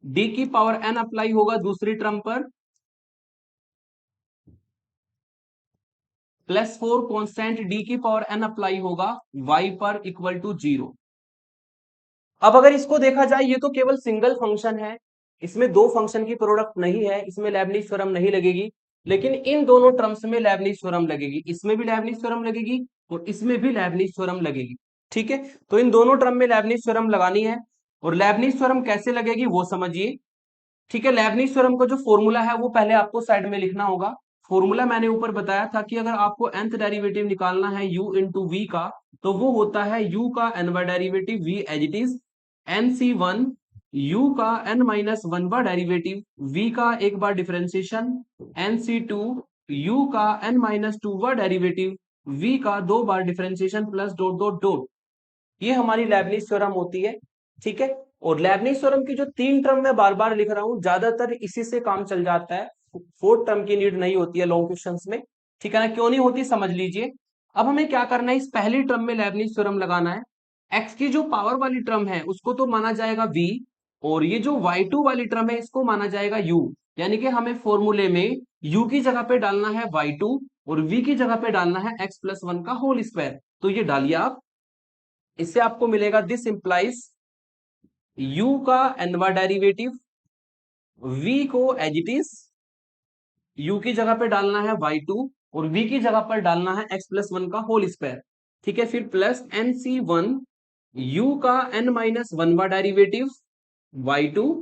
डी की पावर एन अप्लाई होगा दूसरी टर्म पर, +4 कॉन्स्टेंट डी की पावर एन अप्लाई होगा वाई पर इक्वल टू 0। अब अगर इसको देखा जाए, ये तो केवल सिंगल फंक्शन है, इसमें दो फंक्शन की प्रोडक्ट नहीं है, इसमें लेबनिज थ्योरम नहीं लगेगी। लेकिन इन दोनों टर्म्स में लेबनिज थ्योरम लगेगी, इसमें भी लेबनिज थ्योरम लगेगी और इसमें भी लेबनिज थ्योरम लगेगी। ठीक है, तो इन दोनों टर्म में लेबनिज थ्योरम लगानी है, और लेबनिज थ्योरम कैसे लगेगी वो समझिए। ठीक है, लेबनिज थ्योरम का जो फॉर्मूला है वो पहले आपको साइड में लिखना होगा। फॉर्मूला मैंने ऊपर बताया था कि अगर आपको nth डेरिवेटिव निकालना है u इंटू वी का, तो वो होता है u का n वां derivative v as it is, nc1 u का n-1वां डेरिवेटिव v का एक बार डिफरेंशिएशन, nc2 u का n-2वां डेरिवेटिव v का दो बार differentiation plus dot dot dot. ये हमारी लेबनिज थ्योरम होती है। ठीक है, और लेबनिज थ्योरम की जो 3 टर्म मैं बार बार लिख रहा हूं, ज्यादातर इसी से काम चल जाता है, 4th टर्म की नीड नहीं होती है लॉन्ग क्वेश्चंस में। ठीक है ना, क्यों नहीं होती समझ लीजिए। अब हमें क्या करना है, इस पहली टर्म में लेबनिज थ्योरम लगाना है। एक्स की जो पावर वाली टर्म है उसको तो माना जाएगा v, और ये जो y2 वाली टर्म है इसको माना जाएगा u। यानी कि हमें फॉर्मूले में u की जगह पे डालना है y2 और v की जगह पे डालना है x प्लस वन का होल स्क्वायर। तो ये डालिए आप, इससे आपको मिलेगा, दिस इंप्लाइज u का nवां डेरिवेटिव, v को एज इट इज, u की जगह पे डालना है y2 और v की जगह पर डालना है x प्लस वन का होल स्क्वायर। ठीक है, फिर प्लस nc1 u का n-1वां डेरिवेटिव y2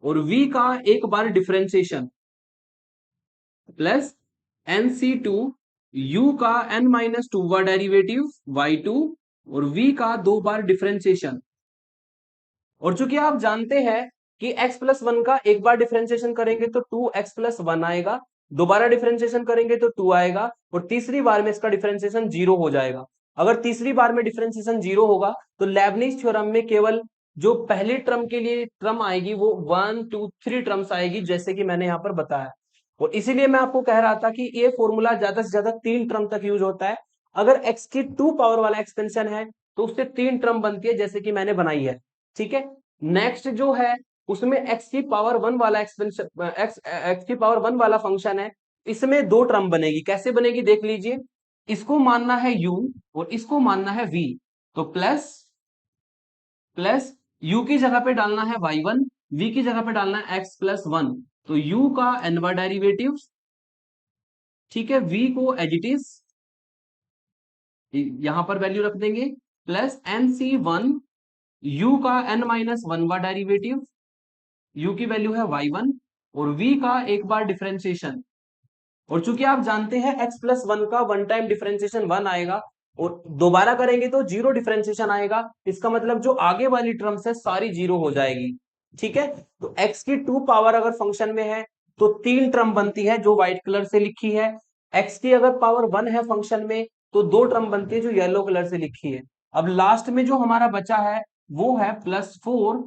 और v का एक बार डिफरेंशिएशन, प्लस nc2 u का n-2वां डेरिवेटिव y2 और v का दो बार डिफरेंशिएशन। और चूंकि आप जानते हैं कि x प्लस वन का एक बार डिफरेंशिएशन करेंगे तो 2x प्लस वन आएगा, दोबारा डिफरेंशिएशन करेंगे तो 2 आएगा, और तीसरी बार में इसका डिफरेंशिएशन 0 हो जाएगा। अगर तीसरी बार में डिफरेंशिएशन 0 होगा तो लेबनिज थ्योरम में केवल जो पहले टर्म के लिए टर्म आएगी वो 1 2 3 टर्म्स आएगी, जैसे कि मैंने यहाँ पर बताया। और इसीलिए मैं आपको कह रहा था कि ये फॉर्मूला ज्यादा से ज्यादा 3 टर्म तक यूज होता है। अगर x की 2 पावर वाला एक्सपेंशन है तो उससे 3 टर्म बनती है, जैसे कि मैंने बनाई है। ठीक है, नेक्स्ट जो है उसमें x की पावर 1 वाला एक्सपेंशन, x की पावर 1 वाला फंक्शन है, इसमें 2 टर्म बनेगी। कैसे बनेगी देख लीजिए, इसको मानना है u और इसको मानना है v। तो प्लस प्लस u की जगह पे डालना है y1, v की जगह पे डालना है x+1। तो u का n बार डेरिवेटिव, ठीक है, v को एज इट इज यहां पर वैल्यू रख देंगे, प्लस nc1 u का n-1 बार डेरिवेटिव, u की वैल्यू है y1 और v का एक बार डिफरेंशिएशन। और चूंकि आप जानते हैं x+1 का वन टाइम डिफरेंशिएशन 1 आएगा और दोबारा करेंगे तो जीरो डिफरेंशिएशन आएगा, इसका मतलब जो आगे वाली टर्म्स है सारी जीरो हो जाएगी। ठीक है, तो x की 2 पावर अगर फंक्शन में है तो 3 टर्म बनती है जो व्हाइट कलर से लिखी है, x की अगर पावर 1 है फंक्शन में तो 2 टर्म बनती है जो येलो कलर से लिखी है। अब लास्ट में जो हमारा बचा है वो है +4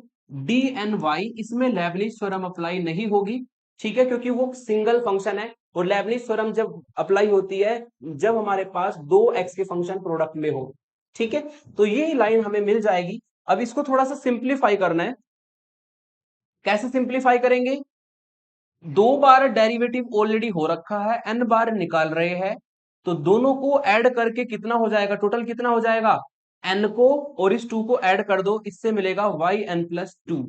इसमें लेबनिज थ्योरम अप्लाई नहीं होगी, ठीक है, क्योंकि वो सिंगल फंक्शन है और लेबनिज थ्योरम जब अप्लाई होती है जब हमारे पास दो एक्स के फंक्शन प्रोडक्ट में हो। ठीक है, तो ये लाइन हमें मिल जाएगी। अब इसको थोड़ा सा सिंप्लीफाई करना है, कैसे सिंप्लीफाई करेंगे? 2 बार डेरिवेटिव ऑलरेडी हो रखा है, n बार निकाल रहे हैं, तो दोनों को ऐड करके कितना हो जाएगा, टोटल कितना हो जाएगा, n को और इस 2 को ऐड कर दो, इससे मिलेगा yn+2।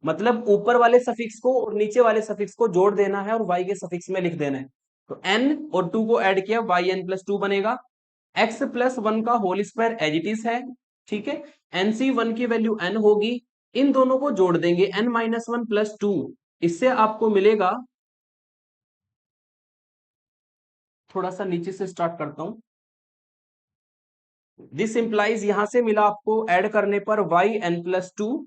मतलब ऊपर वाले सफिक्स को और नीचे वाले सफिक्स को जोड़ देना है और y के सफिक्स में लिख देना है। तो n और 2 को ऐड किया, yn+2 बनेगा। x+1 का whole square as it is है, ठीक है, nc1 की वैल्यू n होगी, इन दोनों को जोड़ देंगे n-1+2, इससे आपको मिलेगा, थोड़ा सा नीचे से स्टार्ट करता हूं, दिस इंप्लाइज यहां से मिला आपको ऐड करने पर yn+2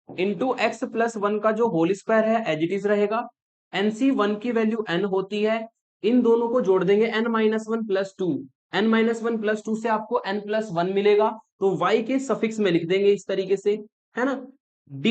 इंटू x+1 का जो होल स्क्वायर है एज इट इज रहेगा, nc1 की वैल्यू n होती है, इन दोनों को जोड़ देंगे n-1+2, n-1+2 से आपको n+1 मिलेगा, तो y के सफिक्स में लिख देंगे इस तरीके से, है ना। d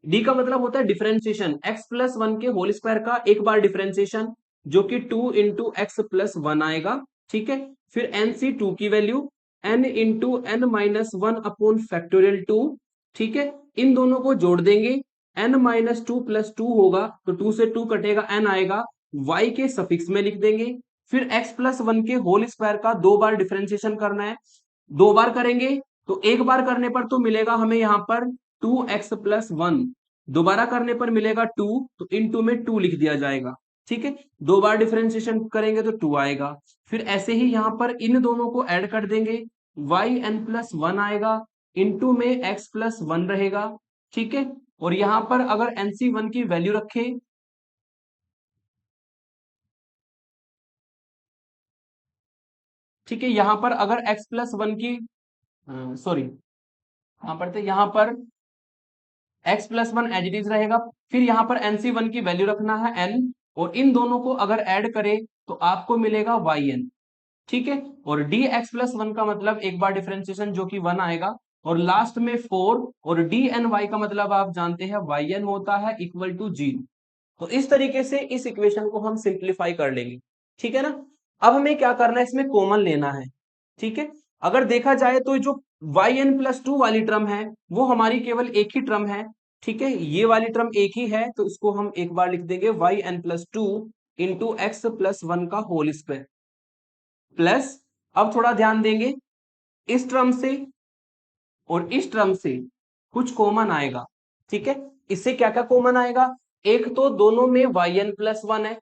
d का मतलब होता है डिफरेंशिएशन, x+1 के होल स्क्वायर का एक बार डिफरेंशिएशन जो कि 2 इंटू x+1 आएगा, ठीक है। फिर nc2 की वैल्यू n इंटू n-1/2, ठीक है, इन दोनों को जोड़ देंगे, n-2+2 होगा तो 2 से 2 कटेगा, n आएगा, y के सफिक्स में लिख देंगे। फिर x+1 के होल स्क्वायर का 2 बार डिफरेंशिएशन करना है, 2 बार करेंगे तो एक बार करने पर तो मिलेगा हमें यहाँ पर 2x+1, दोबारा करने पर मिलेगा 2, तो इन 2 में 2 लिख दिया जाएगा, ठीक है, 2 बार डिफरेंशिएशन करेंगे तो 2 आएगा। फिर ऐसे ही यहाँ पर इन दोनों को ऐड कर देंगे, yn+1 आएगा, इनटू में x+1 रहेगा, ठीक है, और यहां पर अगर nc1 की वैल्यू रखें, ठीक है, यहां पर अगर x+1 की सॉरी यहां पर थे, यहां पर x+1 एज इट इज रहेगा, फिर यहां पर nc1 की वैल्यू रखना है n, और इन दोनों को अगर ऐड करें तो आपको मिलेगा yn, ठीक है, और dx+1 का मतलब एक बार डिफरेंशिएशन जो कि 1 आएगा, और लास्ट में 4, और dny का मतलब आप जानते हैं yn होता है इक्वल टू 0। तो इस तरीके से इस इक्वेशन को हम सिंप्लीफाई कर लेंगे, ठीक है ना। अब हमें क्या करना है, इसमें कॉमन लेना है, ठीक है। अगर देखा जाए तो जो yn+2 वाली टर्म है वो हमारी केवल एक ही टर्म है, ठीक है, ये वाली टर्म एक ही है, तो इसको हम एक बार लिख देंगे yn+2 इंटू x+1 का होल स्क्वायर, प्लस, अब थोड़ा ध्यान देंगे, इस टर्म से और इस टर्म से कुछ कॉमन आएगा, ठीक है, इससे क्या क्या कॉमन आएगा, एक तो दोनों में yn+1 है,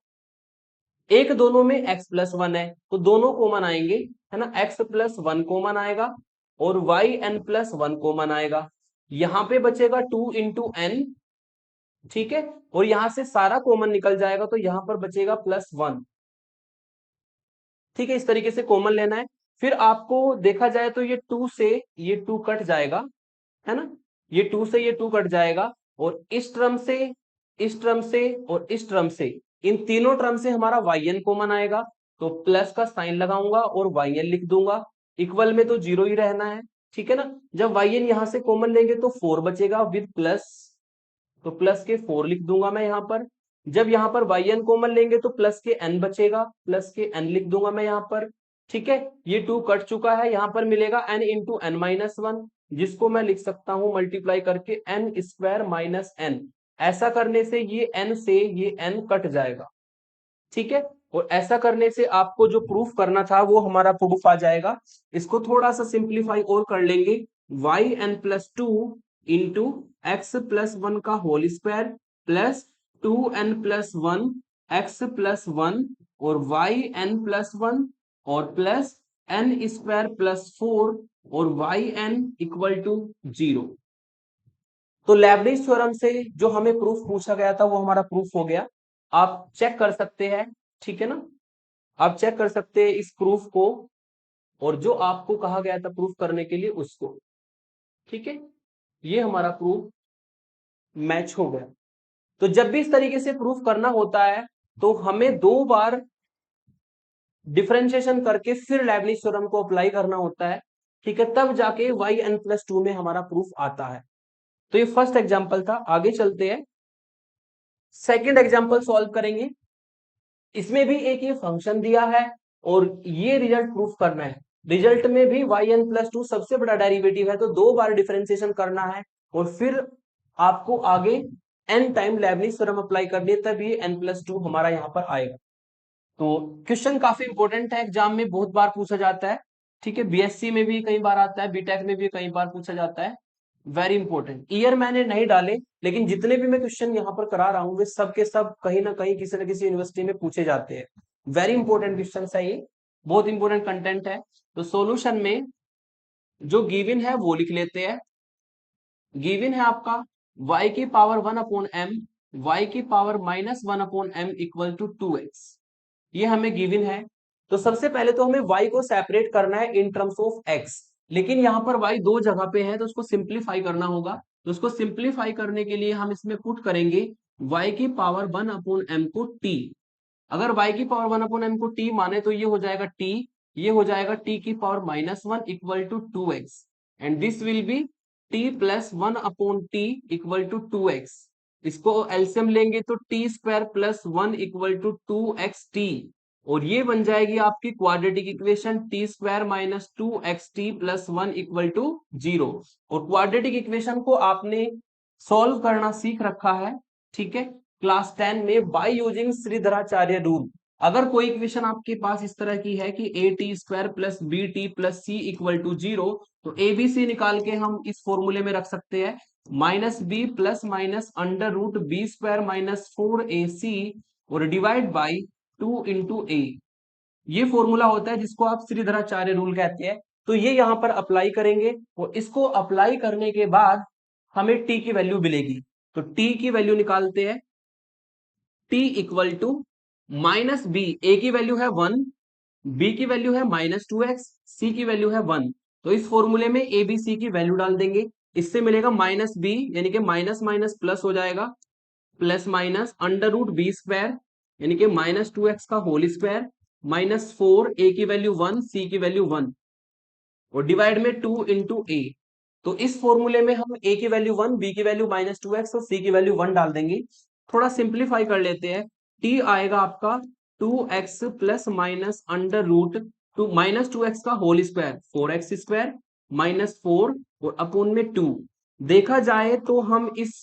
एक दोनों में x+1 है, तो दोनों कॉमन आएंगे, है ना, x+1 कॉमन आएगा और yn+1 कॉमन आएगा, यहां पे बचेगा 2 इंटू n, ठीक है, और यहां से सारा कॉमन निकल जाएगा तो यहां पर बचेगा +1, ठीक है, इस तरीके से कॉमन लेना है। फिर आपको देखा जाए तो ये 2 से ये 2 कट जाएगा, है ना, ये 2 से ये 2 कट जाएगा, और इस टर्म से, इस टर्म से और इस टर्म से, इन तीनों टर्म से हमारा yn कॉमन आएगा, तो प्लस का साइन लगाऊंगा और yn लिख दूंगा, इक्वल में तो 0 ही रहना है, ठीक है ना। जब yn यहां से कॉमन लेंगे तो 4 बचेगा विद प्लस, तो प्लस के 4 लिख दूंगा मैं यहाँ पर, जब यहाँ पर yn कॉमन लेंगे तो प्लस के n बचेगा, प्लस के n लिख दूंगा मैं यहाँ पर, ठीक है, ये 2 कट चुका है, यहाँ पर मिलेगा n इंटू n-1, जिसको मैं लिख सकता हूं मल्टीप्लाई करके n² - n, ऐसा करने से ये n से ये n कट जाएगा, ठीक है, और ऐसा करने से आपको जो प्रूफ करना था वो हमारा प्रूफ आ जाएगा। इसको थोड़ा सा सिंप्लीफाई और कर लेंगे, y n plus two into x plus one का whole square plus two n plus one x plus one और वाई एन प्लस वन और plus n square plus four और वाई एन इक्वल टू 0। तो Lebanese theorem से जो हमें proof पूछा गया था वो हमारा प्रूफ हो गया। आप चेक कर सकते हैं, ठीक है ना, आप चेक कर सकते हैं इस प्रूफ को और जो आपको कहा गया था प्रूफ करने के लिए उसको। ठीक है, ये हमारा प्रूफ मैच हो गया। तो जब भी इस तरीके से प्रूफ करना होता है तो हमें 2 बार डिफरेंशिएशन करके फिर लेबनिज थ्योरम को अप्लाई करना होता है, ठीक है, तब जाके वाई एन प्लस टू में हमारा प्रूफ आता है। तो ये फर्स्ट एग्जाम्पल था। आगे चलते हैं, सेकेंड एग्जाम्पल सॉल्व करेंगे। इसमें भी एक ये फंक्शन दिया है और ये रिजल्ट प्रूफ करना है। रिजल्ट में भी वाई एन प्लस टू सबसे बड़ा डेरिवेटिव है, तो 2 बार डिफरेंशिएशन करना है और फिर आपको आगे n time Leibniz theorem apply करनी है, तब ये एन प्लस टू हमारा यहाँ पर आएगा। तो क्वेश्चन काफी इंपॉर्टेंट है, एग्जाम में बहुत बार पूछा जाता है, ठीक है, बीएससी में भी कई बार आता है, बीटेक में भी कई बार पूछा जाता है। Very important. ईयर मैंने नहीं डाले, लेकिन जितने भी मैं क्वेश्चन यहाँ पर करा रहा हूँ वे सब के सब कहीं ना कहीं किसी न किसी यूनिवर्सिटी में पूछे जाते हैं। वेरी इंपॉर्टेंट क्वेश्चन है ये, बहुत इंपॉर्टेंट कंटेंट है। तो सॉल्यूशन में जो गिवन है वो लिख लेते हैं। गिवन है आपका y की पावर 1/m, y की power -1/m equal to 2x, ये हमें गिवन है। तो सबसे पहले तो हमें y को सेपरेट करना है इन टर्म्स ऑफ x, लेकिन यहाँ पर y 2 जगह पे है तो उसको सिंप्लीफाई करना होगा। तो उसको सिंप्लीफाई करने के लिए हम इसमें पुट करेंगे y की पावर 1/m को t। अगर y की पावर 1/m को t माने तो ये हो जाएगा t, ये हो जाएगा t की power -1 equal to 2x and this will be t plus 1/t equal to 2x। इसको एलसीएम लेंगे तो t square plus 1 equal to 2xt और ये बन जाएगी आपकी quadratic equation t square minus 2xt plus 1 equal to 0। और क्वाड्रेटिक इक्वेशन को आपने सॉल्व करना सीख रखा है, ठीक है, क्लास 10 में बाय यूजिंग श्रीधराचार्य रूल। अगर कोई इक्वेशन आपके पास इस तरह की है कि a t square plus b t plus c equal to 0, तो ए बी सी निकाल के हम इस फॉर्मूले में रख सकते हैं, minus b plus minus under root b square minus 4ac और डिवाइड बाई 2 इंटू ए। ये फॉर्मूला होता है जिसको आप श्रीधराचार्य रूल कहते हैं। तो ये यहाँ पर अप्लाई करेंगे और इसको अप्लाई करने के बाद हमें टी की वैल्यू मिलेगी। तो टी की वैल्यू निकालते हैं, t equal to minus b, a की वैल्यू है 1, बी की वैल्यू है -2x, सी की वैल्यू है 1। तो इस फॉर्मूले में ए बी सी की वैल्यू डाल देंगे, इससे मिलेगा माइनस बी यानी कि माइनस माइनस प्लस हो जाएगा, plus minus under root b square यानी कि -2x का होल स्क्वायर -4, ए की वैल्यू 1, सी की वैल्यू 1 और डिवाइड में 2 इंटू ए। तो इस फॉर्मूले में हम ए की वैल्यू 1, बी की वैल्यू -2x और सी की वैल्यू 1 डाल देंगे। थोड़ा सिंप्लीफाई कर लेते हैं, टी आएगा आपका 2x plus minus under root two -2x का होल स्क्वायर 4x स्क्वायर -4 और अपोन में 2। देखा जाए तो हम इस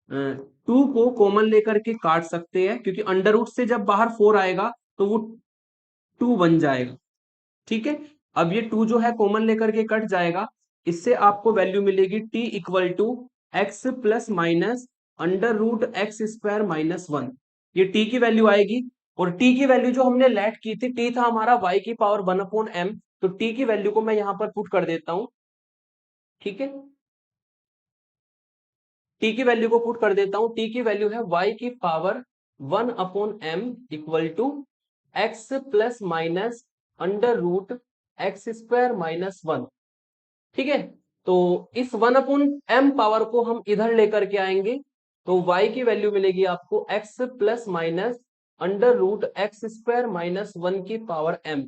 2 को कॉमन लेकर के काट सकते हैं, क्योंकि अंडर रूट से जब बाहर 4 आएगा तो वो 2 बन जाएगा, ठीक है। अब ये 2 जो है कॉमन लेकर के कट जाएगा, इससे आपको वैल्यू मिलेगी t equal to x plus minus under root x square -1। ये t की वैल्यू आएगी और t की वैल्यू जो हमने लेट की थी, t था हमारा y की पावर 1/m, तो t की वैल्यू को मैं यहां पर पुट कर देता हूं, ठीक है, t की वैल्यू को पुट कर देता हूं। t की वैल्यू है y की power 1/m equal to x plus minus under root x square -1, ठीक है। तो इस 1/m पावर को हम इधर लेकर के आएंगे, तो y की वैल्यू मिलेगी आपको x plus minus under root x square -1 की पावर m।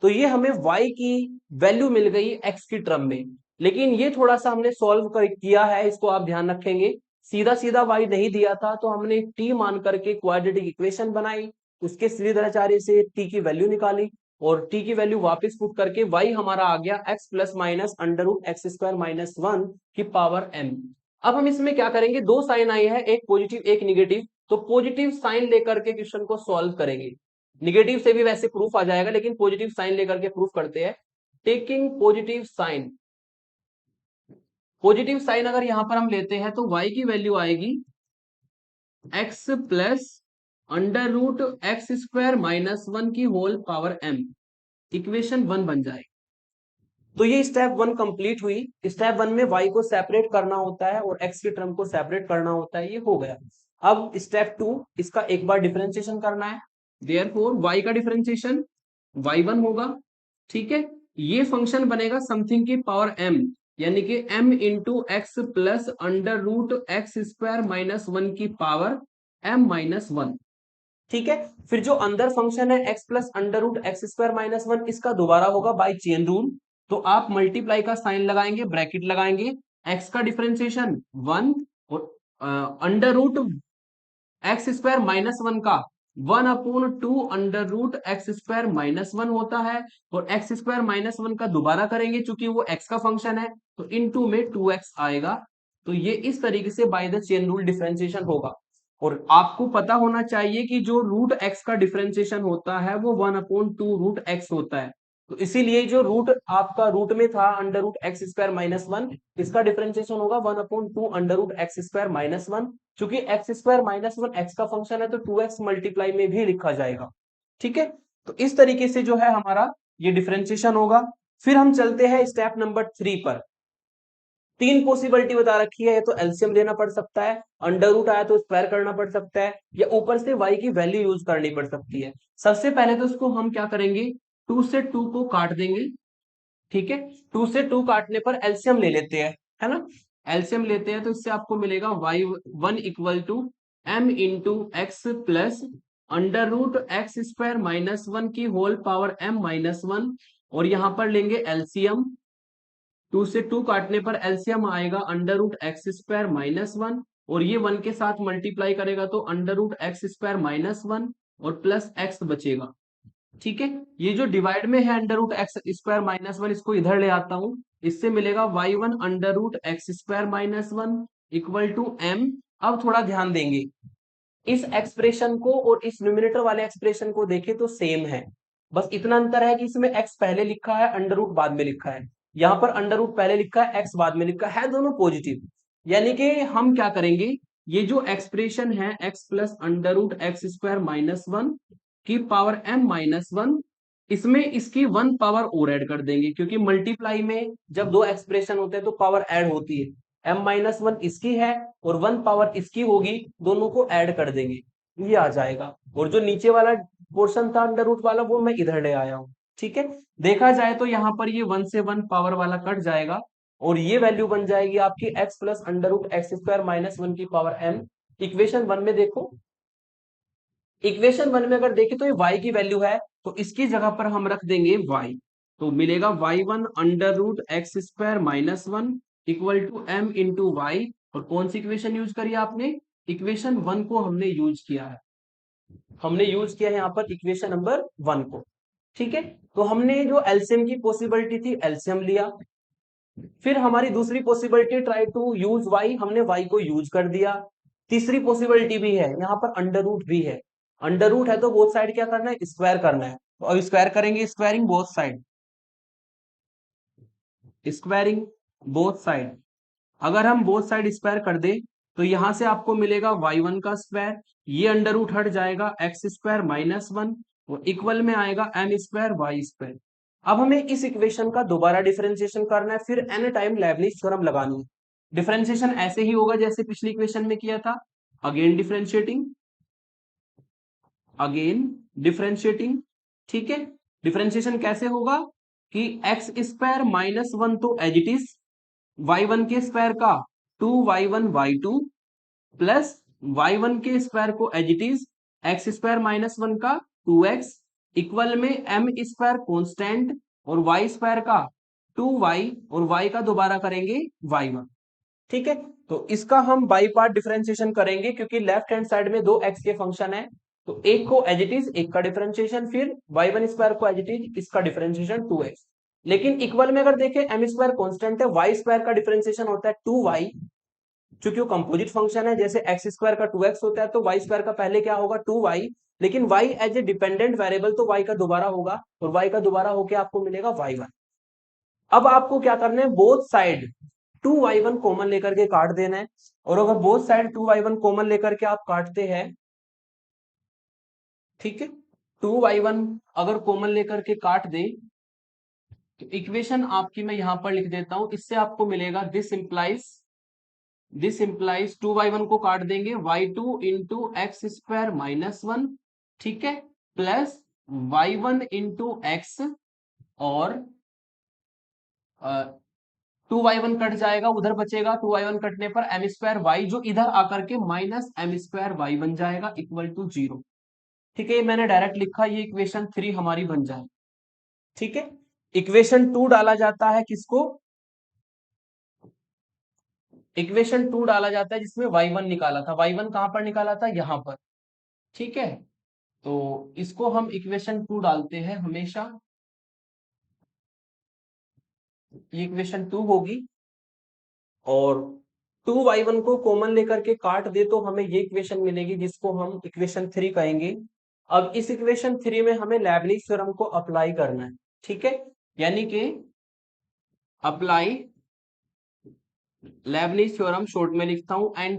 तो ये हमें y की वैल्यू मिल गई x की टर्म में, लेकिन ये थोड़ा सा हमने सॉल्व किया है, इसको आप ध्यान रखेंगे। सीधा सीधा y नहीं दिया था तो हमने t मान करके क्वाड्रेटिक इक्वेशन बनाई, उसके श्रीधराचार्य से t की वैल्यू निकाली और t की वैल्यू वापस पुट करके y हमारा आ गया x plus minus under root x square -1 की पावर m। अब हम इसमें क्या करेंगे, 2 साइन आई है, एक पॉजिटिव एक निगेटिव, तो पॉजिटिव साइन लेकर के क्वेश्चन को सॉल्व करेंगे। निगेटिव से भी वैसे प्रूफ आ जाएगा, लेकिन पॉजिटिव साइन लेकर के प्रूफ करते हैं। Taking positive sign, positive sign अगर यहां पर हम लेते हैं तो y की वैल्यू आएगी x plus under root x square minus 1 की होल पावर m, इक्वेशन 1 बन जाएगी। तो ये स्टेप 1 कंप्लीट हुई। स्टेप 1 में y को सेपरेट करना होता है और x की टर्म को सेपरेट करना होता है, ये हो गया। अब स्टेप 2, इसका एक बार डिफरेंशिएशन करना है, देयरफॉर y का डिफरेंशिएशन y1 होगा। ठीक है, ये फंक्शन बनेगा समथिंग की पावर m, यानी कि m into x plus under root x square minus 1 की पावर m माइनस 1। ठीक है, फिर जो अंदर फंक्शन है x plus under root x square minus 1, इसका दोबारा होगा बाय चेन रूल। तो आप मल्टीप्लाई का साइन लगाएंगे, ब्रैकेट लगाएंगे, x का डिफरेंशिएशन 1 और under root x square minus 1 का 1/2 under root x square minus 1 होता है, और एक्स स्क्वायर माइनस 1 का दोबारा करेंगे क्योंकि वो x का फंक्शन है, तो इनटू में 2x आएगा। तो ये इस तरीके से by the chain rule differentiation होगा। और आपको पता होना चाहिए कि जो रूट x का डिफरेंशिएशन होता है वो 1/2 रूट x होता है। तो इसीलिए जो रूट आपका रूट में था under root x square minus 1, इसका डिफरेंशिएशन होगा 1/2 under root x square minus 1। क्योंकि एक्स स्क्वायर माइनस 1 एक्स का फंक्शन है, तो 2x मल्टीप्लाई में भी लिखा जाएगा। ठीक है, तो इस तरीके से जो है हमारा ये डिफरेंशिएशन होगा। फिर हम चलते हैं स्टेप नंबर 3 पर। तीन पॉसिबिलिटी बता रखी है, या तो एलसीएम लेना पड़ सकता है, अंडर रूट आया तो स्क्वायर करना पड़ सकता है, या ऊपर से y की वैल्यू यूज करनी पड़ सकती है। सबसे पहले तो इसको हम क्या करेंगे, 2 से 2 को काट देंगे। ठीक है, 2 से 2 काटने पर एलसीएम ले लेते हैं, है ना। एलसीएम लेते हैं तो इससे आपको मिलेगा y1 equal to m into x plus under root x square minus 1 की होल पावर m माइनस 1। और यहां पर लेंगे एलसीएम, 2 से 2 काटने पर एलसीएम आएगा under root x square minus 1, और ये 1 के साथ मल्टीप्लाई करेगा तो under root x square minus 1 और प्लस एक्स बचेगा। ठीक है, ये जो डिवाइड में है under root x square minus 1, इसको इधर ले आता हूं, इससे मिलेगा y1 under root x square minus 1 equal to m। अब थोड़ा ध्यान देंगे, इस एक्सप्रेशन को और इस न्यूमिनेटर वाले एक्सप्रेशन को देखें तो सेम है, बस इतना अंतर है कि इसमें x पहले लिखा है, अंडर रूट बाद में लिखा है। यहां पर अंडर रूट पहले लिखा है, x बाद में लिखा है, दोनों पॉजिटिव। यानी कि हम क्या करेंगे, ये जो एक्सप्रेशन है x plus under root x square minus 1 की पावर m माइनस 1, इसमें इसकी 1 पावर और ऐड कर देंगे, क्योंकि मल्टीप्लाई में जब दो एक्सप्रेशन होते हैं तो पावर ऐड होती है। m माइनस 1 इसकी है और 1 पावर इसकी होगी, दोनों को ऐड कर देंगे, ये आ जाएगा। और जो नीचे वाला पोर्शन था अंडर रूट वाला, वो मैं इधर ले आया हूं। ठीक है, देखा जाए तो यहाँ पर ये 1 से 1 पावर वाला कट जाएगा, और ये वैल्यू बन जाएगी आपकी x plus under root x square minus 1 की पावर m। इक्वेशन 1 में देखो, इक्वेशन 1 में अगर देखें तो ये y की वैल्यू है, तो इसकी जगह पर हम रख देंगे y, तो मिलेगा y1 under root x square minus 1 equal to m into y. और कौन सी इक्वेशन यूज करी आपने, इक्वेशन 1 को हमने यूज किया है, हमने यूज किया है यहाँ पर इक्वेशन नंबर 1 को। ठीक है, तो हमने जो एलसीएम की पॉसिबिलिटी थी एलसीएम लिया। फिर हमारी दूसरी possibility try to use y, हमने y को यूज कर दिया। तीसरी पॉसिबिलिटी भी है, यहाँ पर अंडर रूट भी है, अंडर रूट है तो बोथ साइड क्या करना है, स्क्वायर करना है। तो अब स्क्वायर करेंगे, squaring both side, squaring both side. अगर हम बोथ साइड स्क्वायर कर दे तो यहां से आपको मिलेगा y1 का स्क्वायर, ये अंडर रूट हट जाएगा एक्स स्क्वायर माइनस 1, और इक्वल में आएगा m स्क्वायर वाई स्क्वायर। अब हमें इस इक्वेशन का दोबारा डिफरेंशिएशन करना है, फिर n टाइम लेबनिज थ्योरम लगानी है। डिफरेंशिएशन ऐसे ही होगा जैसे पिछली इक्वेशन में किया था, अगेन डिफरेंशिएटिंग, अगेन डिफरेंशिएटिंग। ठीक है, डिफरेंशिएशन कैसे होगा कि एक्स स्क्वायर माइनस 1 तो एज इट इज, y1 के स्क्वायर का 2y1 y2 प्लस y1 के स्क्वायर को as it is x square minus 1 का 2x इक्वल में m स्क्वायर कॉन्स्टेंट और y स्क्वायर का 2y और y का दोबारा करेंगे y1। ठीक है, तो इसका हम बाई पार्ट डिफरेंशिएशन करेंगे, क्योंकि लेफ्ट हैंड साइड में दो x के फंक्शन है, तो एक को एज इट इज, एक का डिफरेंशिएशन, फिर y1 स्क्वायर को एज इट इज, इसका डिफरेंशिएशन 2x। लेकिन इक्वल में अगर देखें m स्क्वायर कांस्टेंट है, y स्क्वायर का डिफरेंशिएशन होता है 2y, क्योंकि वो कंपोजिट फंक्शन है, जैसे x स्क्वायर का 2x होता है तो y स्क्वायर का पहले क्या होगा 2y, लेकिन y as a dependent variable तो y का दोबारा होगा, और y का दोबारा होके आपको मिलेगा y1। अब आपको क्या करना है, बोथ साइड 2y1 कॉमन लेकर के काट देना है। और अगर बोथ साइड 2y1 कॉमन लेकर के आप काटते हैं, ठीक है, 2y1 अगर कॉमन लेकर के काट दे तो इक्वेशन आपकी मैं यहां पर लिख देता हूं, इससे आपको मिलेगा दिस इंप्लाइज 2y1 को काट देंगे y2 into x square minus 1, ठीक है, प्लस y1 इंटू एक्स, और 2y1 कट जाएगा, उधर बचेगा 2y1 कटने पर एम स्क्वायर वाई, जो इधर आकर के माइनस एम स्क्वायर वाई बन जाएगा इक्वल टू 0। ठीक है, ये मैंने डायरेक्ट लिखा, ये इक्वेशन 3 हमारी बन जाए। ठीक है, इक्वेशन 2 डाला जाता है किसको, इक्वेशन 2 डाला जाता है जिसमें y1 निकाला था, y1 कहां पर निकाला था, यहां पर। ठीक है, तो इसको हम इक्वेशन 2 डालते हैं हमेशा, ये इक्वेशन 2 होगी। और 2y1 को कॉमन लेकर के काट दे तो हमें ये इक्वेशन मिलेगी जिसको हम इक्वेशन 3 कहेंगे। अब इस इक्वेशन 3 में हमें लेबनिज थ्योरम को अप्लाई करना है। ठीक है, यानी कि अप्लाई लेबनिज थ्योरम, शॉर्ट में लिखता हूं एन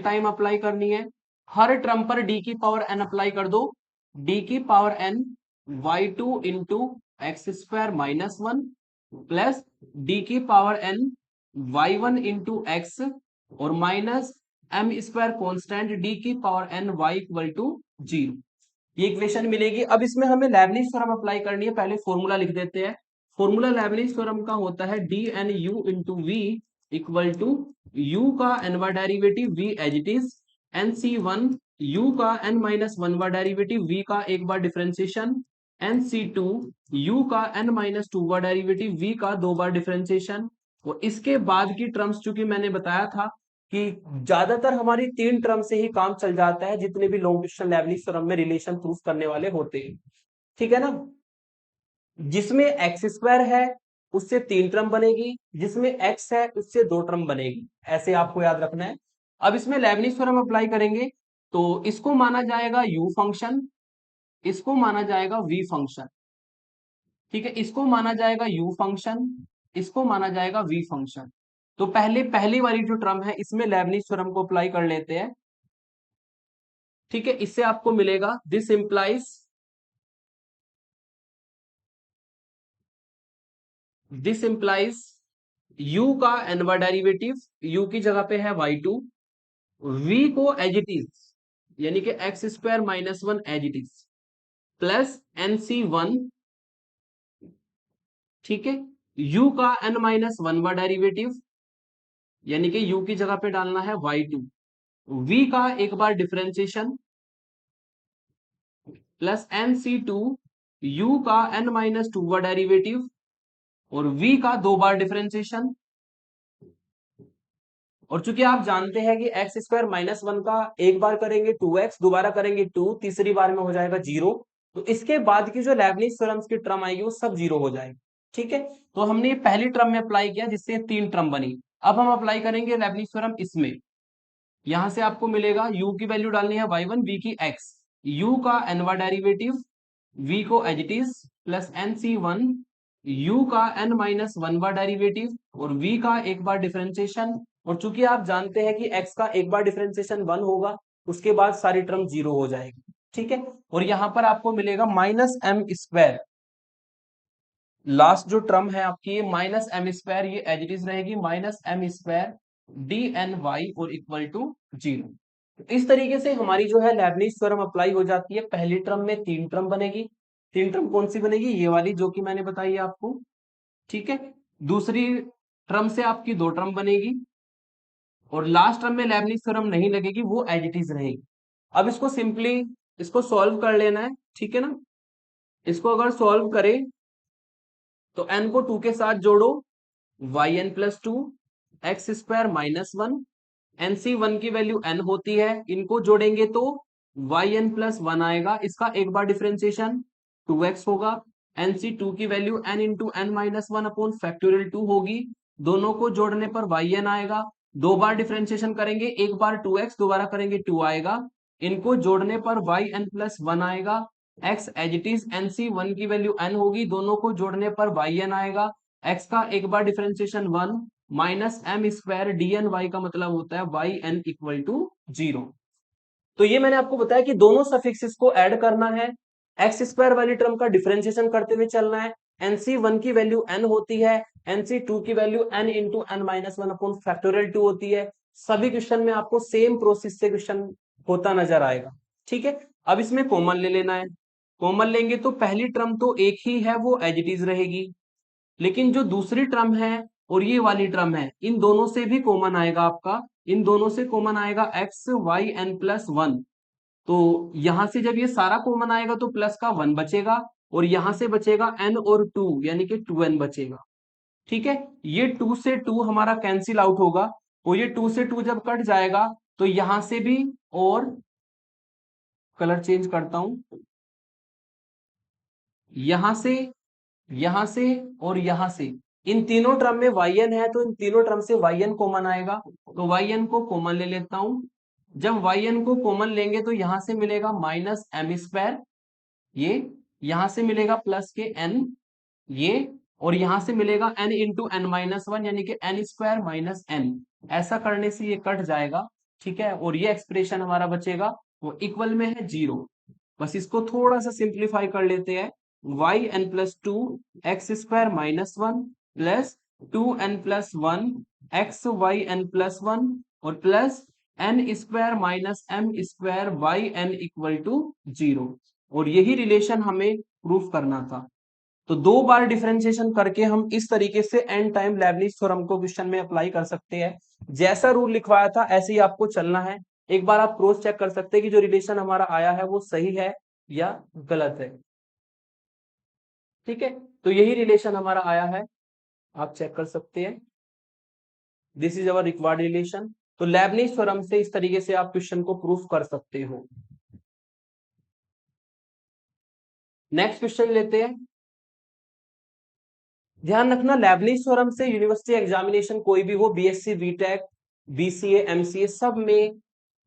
टाइम अप्लाई करनी है। हर टर्म पर डी की पावर एन अप्लाई कर दो, डी की power n y2 into x square minus 1 plus d की power n y1 into x, और minus m square constant d की power n y equal to 0। ये इक्वेशन मिलेगी। अब इसमें हमें लेबनिज थ्योरम अप्लाई करनी है, पहले फॉर्मूला लिख देते हैं। फॉर्मूला लेबनिज थ्योरम का होता है d n u into v equal to u का एनवा derivative v as it is, n c one u का एन माइनस वन बार डेरिवेटिव वी का एक बार differentiation, n c two u का एन माइनस टू बार डेरिवेटिव वी का दो बार डिफरेंशिएशन। और इसके बाद की टर्म्स, चूंकि मैंने बताया था कि ज्यादातर हमारी 3 टर्म से ही काम चल जाता है जितने भी लॉन्ग डिस्टेंस लेबनिज थ्योरम में रिलेशन प्रूफ करने वाले होते हैं। ठीक है ना, जिसमें एक्स स्क्वायर है उससे 3 टर्म बनेगी, जिसमें एक्स है उससे 2 टर्म बनेगी, ऐसे आपको याद रखना है। अब इसमें लेबनिज थ्योरम अप्लाई करेंगे तो इसको माना जाएगा यू फंक्शन, इसको माना जाएगा वी फंक्शन। ठीक है, इसको माना जाएगा यू फंक्शन, इसको माना जाएगा वी फंक्शन। तो पहले पहली वाली जो टर्म है इसमें लेबनिज थ्योरम को अप्लाई कर लेते हैं। ठीक है, इससे आपको मिलेगा दिस इंप्लाइज u का एनवा डेरिवेटिव, u की जगह पे है y2, v को एज इट इज यानी कि x square minus 1 as it is, plus nc1, ठीक है, u का n माइनस 1 बार डेरिवेटिव यानी कि u की जगह पे डालना है y2, v का एक बार डिफरेंशिएशन, प्लस nc2 u का n माइनस 2 बार डेरिवेटिव, और v का 2 बार डिफरेंशिएशन। और चूंकि आप जानते हैं कि एक्स स्क्वायर माइनस 1 का एक बार करेंगे 2x, दोबारा करेंगे 2, तीसरी बार में हो जाएगा 0, तो इसके बाद की जो लेबनिज थ्योरम्स की टर्म आएगी वो सब 0 हो जाएगी। ठीक है, तो हमने ये पहली टर्म में अप्लाई किया जिससे 3 टर्म बनी। अब हम अप्लाई करेंगे लेबनिज थ्योरम इसमें, यहां से आपको मिलेगा u की वैल्यू डालनी है y1, v की x, u का nवा डेरिवेटिव, v को as it is, plus nc1 u का n माइनस 1 बार डेरिवेटिव, और v का एक बार डिफरेंशिएशन। और चूंकि आप जानते हैं कि x का एक बार डिफरेंशिएशन 1 होगा, उसके बाद सारी टर्म 0 हो जाएगी। ठीक है, और यहां पर आपको मिलेगा माइनस एम स्क्वायर, लास्ट जो टर्म है आपकी माइनस एम स्क्वायर, ये एज इट इज रहेगी minus m square d n y और इक्वल टू 0। इस तरीके से हमारी जो है लेबनिज थ्योरम अप्लाई हो जाती है। पहली टर्म में 3 टर्म बनेगी, 3 टर्म कौन सी बनेगी, ये वाली जो कि मैंने बताई है आपको। ठीक है, दूसरी टर्म से आपकी 2 टर्म बनेगी, और लास्ट टर्म में लेबनिज थ्योरम नहीं लगेगी, वो एज इट इज रहेगी। अब इसको सिंपली इसको सॉल्व कर लेना है। ठीक है ना, इसको अगर सॉल्व करें तो n को 2 के साथ जोड़ो, yn plus 2 x square minus 1, nc1 की वैल्यू n होती है, इनको जोड़ेंगे तो yn प्लस 1 आएगा, इसका एक बार डिफरेंशिएशन 2x होगा, nc2 की value n into n minus 1 upon factorial 2 होगी, दोनों को जोड़ने पर yn आएगा, दो बार डिफरेंशिएशन करेंगे, एक बार 2x दोबारा करेंगे 2 आएगा, इनको जोड़ने पर वाई एन प्लस वन आएगा। X as it is n c, one की वैल्यू एन होगी, दोनों को जोड़ने पर वाई एन आएगा। एक्स का एक बार differentiation one, minus m square d n y का मतलब होता है y n equal to zero. तो ये मैंने आपको बताया कि दोनों सफिक्सेस को ऐड करना है, एक्स स्क्वायर वाली टर्म का डिफरेंशिएशन करते हुए चलना है। एनसी वन की वैल्यू एन होती है, एनसी टू की value n into n minus one upon factorial two होती है। सभी क्वेश्चन में आपको सेम प्रोसेस से क्वेश्चन होता नजर आएगा। ठीक है, अब इसमें कॉमन ले लेना है। कॉमन लेंगे तो पहली टर्म तो एक ही है, वो एज इट इज रहेगी, लेकिन जो दूसरी टर्म है और ये वाली टर्म है, इन दोनों से भी कॉमन आएगा आपका। इन दोनों से कॉमन आएगा x y n plus one. तो यहां से जब ये सारा कॉमन आएगा तो प्लस का वन बचेगा, और यहां से बचेगा एन और टू, यानी कि टू एन बचेगा। ठीक है, ये टू से टू हमारा कैंसिल आउट होगा, और ये टू से टू जब कट जाएगा तो यहां से भी, और कलर चेंज करता हूं, यहां से, यहां से और यहां से, इन तीनों टर्म में वाई एन है तो इन तीनों टर्म से वाई एन कॉमन आएगा, तो वाई एन को कॉमन ले लेता हूं। जब वाई एन को कॉमन लेंगे तो यहां से मिलेगा माइनस एम स्क्वायर, ये यहां से मिलेगा प्लस के एन, ये, और यहां से मिलेगा n into n minus one, यानी कि एन स्क्वायर माइनस एन। ऐसा करने से ये कट जाएगा। ठीक है, और ये एक्सप्रेशन हमारा बचेगा, वो इक्वल में है जीरो। बस इसको थोड़ा सा सिंप्लीफाई कर लेते हैं। Y n plus two x square minus one plus two n plus one x y n plus one, और plus n square minus m square y n equal to zero. और यही रिलेशन हमें proof करना था। तो दो बार differentiation करके हम इस तरीके से एन टाइम लेबनिज थ्योरम को क्वेश्चन में अप्लाई कर सकते हैं। जैसा रूल लिखवाया था ऐसे ही आपको चलना है। एक बार आप क्रॉस चेक कर सकते हैं कि जो रिलेशन हमारा आया है वो सही है या गलत है। ठीक है, तो यही रिलेशन हमारा आया है, आप चेक कर सकते हैं। This is our required relation. तो लेबनिज थ्योरम से इस तरीके से आप क्वेश्चन को प्रूफ कर सकते हो। नेक्स्ट क्वेश्चन लेते हैं। ध्यान रखना, लेबनिज थ्योरम से यूनिवर्सिटी एग्जामिनेशन कोई भी हो, बीएससी बीटेक बीसीए एमसीए, सब में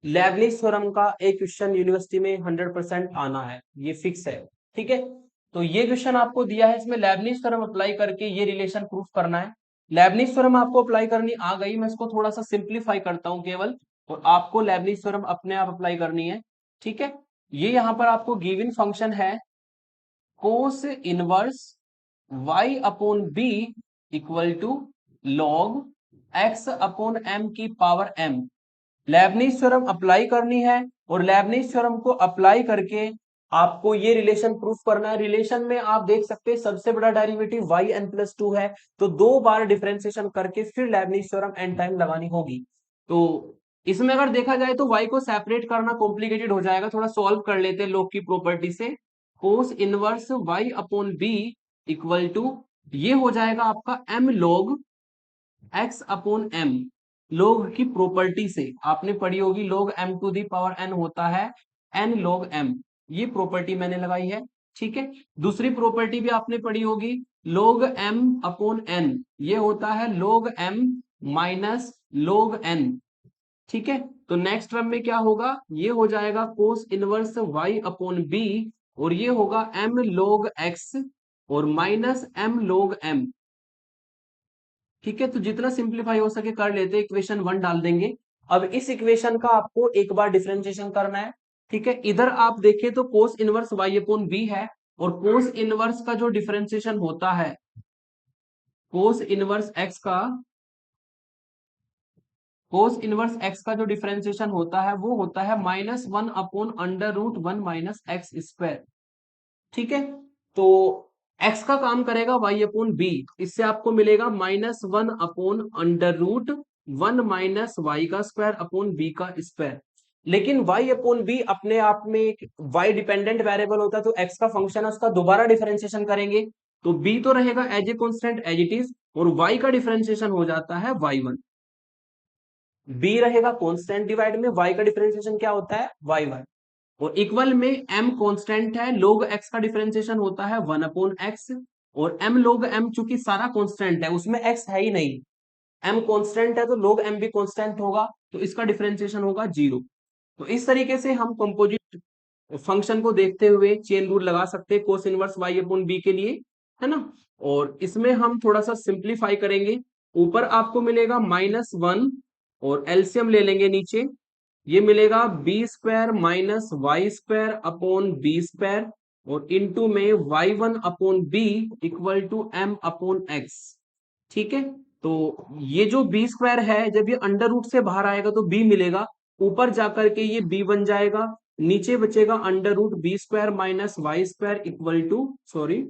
लेबनिज थ्योरम का एक क्वेश्चन यूनिवर्सिटी में 100% आना है, ये फिक्स है। ठीक है, तो ये क्वेश्चन आपको दिया है, इसमें लेबनिज थ्योरम अप्लाई करके ये रिलेशन प्रूफ करना है। लेबनिज थ्योरम आपको अप्लाई करनी आ गई, मैं इसको थोड़ा सा सिंप्लीफाई करता हूं केवल, और आपको लेबनिज थ्योरम अपने आप अप्लाई करनी है। ठीक है, ये यहां पर आपको गिवन फंक्शन है cos inverse y upon b equal to log x upon m की power m। Leibniz theorem apply करनी है, और लेबनिज थ्योरम को अप्लाई करके आपको ये रिलेशन प्रूफ करना है। रिलेशन में आप देख सकते हैं सबसे बड़ा derivative y n plus two है, तो दो बार डिफरेंशिएशन करके फिर लेबनिज थ्योरम एन टाइम लगानी होगी। तो इसमें अगर देखा जाए तो y को सेपरेट करना कॉम्प्लिकेटेड हो जाएगा, थोड़ा सॉल्व कर लेते हैं लॉग की प्रॉपर्टी से। Cos inverse y upon b equal to, ये हो जाएगा आपका m log x upon m। log की प्रॉपर्टी से आपने पढ़ी होगी, log m to the power n होता है n log m, ये प्रॉपर्टी मैंने लगाई है। ठीक है, दूसरी प्रॉपर्टी भी आपने पढ़ी होगी, log m अपॉन n, ये होता है log m minus log n। ठीक है, तो नेक्स्ट टर्म में क्या होगा, ये हो जाएगा cos inverse y upon b, और ये होगा m log x और माइनस m log m। ठीक है, तो जितना सिंप्लीफाई हो सके कर लेते, इक्वेशन वन डाल देंगे। अब इस इक्वेशन का आपको एक बार डिफरेंशिएशन करना है। ठीक है, इधर आप देखें तो cos inverse y upon b है, और कोस इनवर्स का जो डिफरेंशिएशन होता है, कोस इनवर्स x का, कोस इनवर्स x का जो डिफरेंशिएशन होता है वो होता है minus one upon under root one minus x square. ठीक है, तो x का काम करेगा y अपॉन बी, इससे आपको मिलेगा minus one upon under root one minus y का स्क्वायर अपॉन बी का स्क्वायर। लेकिन y अपॉन बी अपने आप में एक y डिपेंडेंट वेरिएबल होता है, तो x का फंक्शन है, उसका दोबारा डिफरेंशिएशन करेंगे तो b तो रहेगा as a constant as it is, और y का डिफरेंशिएशन हो जाता है y1। b रहेगा कांस्टेंट डिवाइड में y का डिफरेंशिएशन क्या होता है y1, और इक्वल में m कांस्टेंट है, log x का डिफरेंशिएशन होता है वन अपॉन x, और m log m चूंकि सारा कांस्टेंट है उसमें x है ही नहीं, m कांस्टेंट है तो log m भी कांस्टेंट होगा, तो इसका डिफरेंशिएशन होगा जीरो। तो इस तरीके से हम कंपोजिट फंक्शन को देखते हुए चेन रूल लगा सकते हैं cos inverse y upon b के लिए, है ना। और इसमें हम थोड़ा सा सिंप्लीफाई करेंगे। ऊपर आपको मिलेगा -1 और एलसीएम ले लेंगे नीचे, ये मिलेगा b square minus y square upon b square और इनटू में y1 upon b equal to m upon x. ठीक है, तो ये जो बी स्क्वायर है जब ये अंडर रूट से बाहर आएगा तो b मिलेगा, ऊपर जाकर के ये b बन जाएगा, नीचे बचेगा under root b square minus y square equal to sorry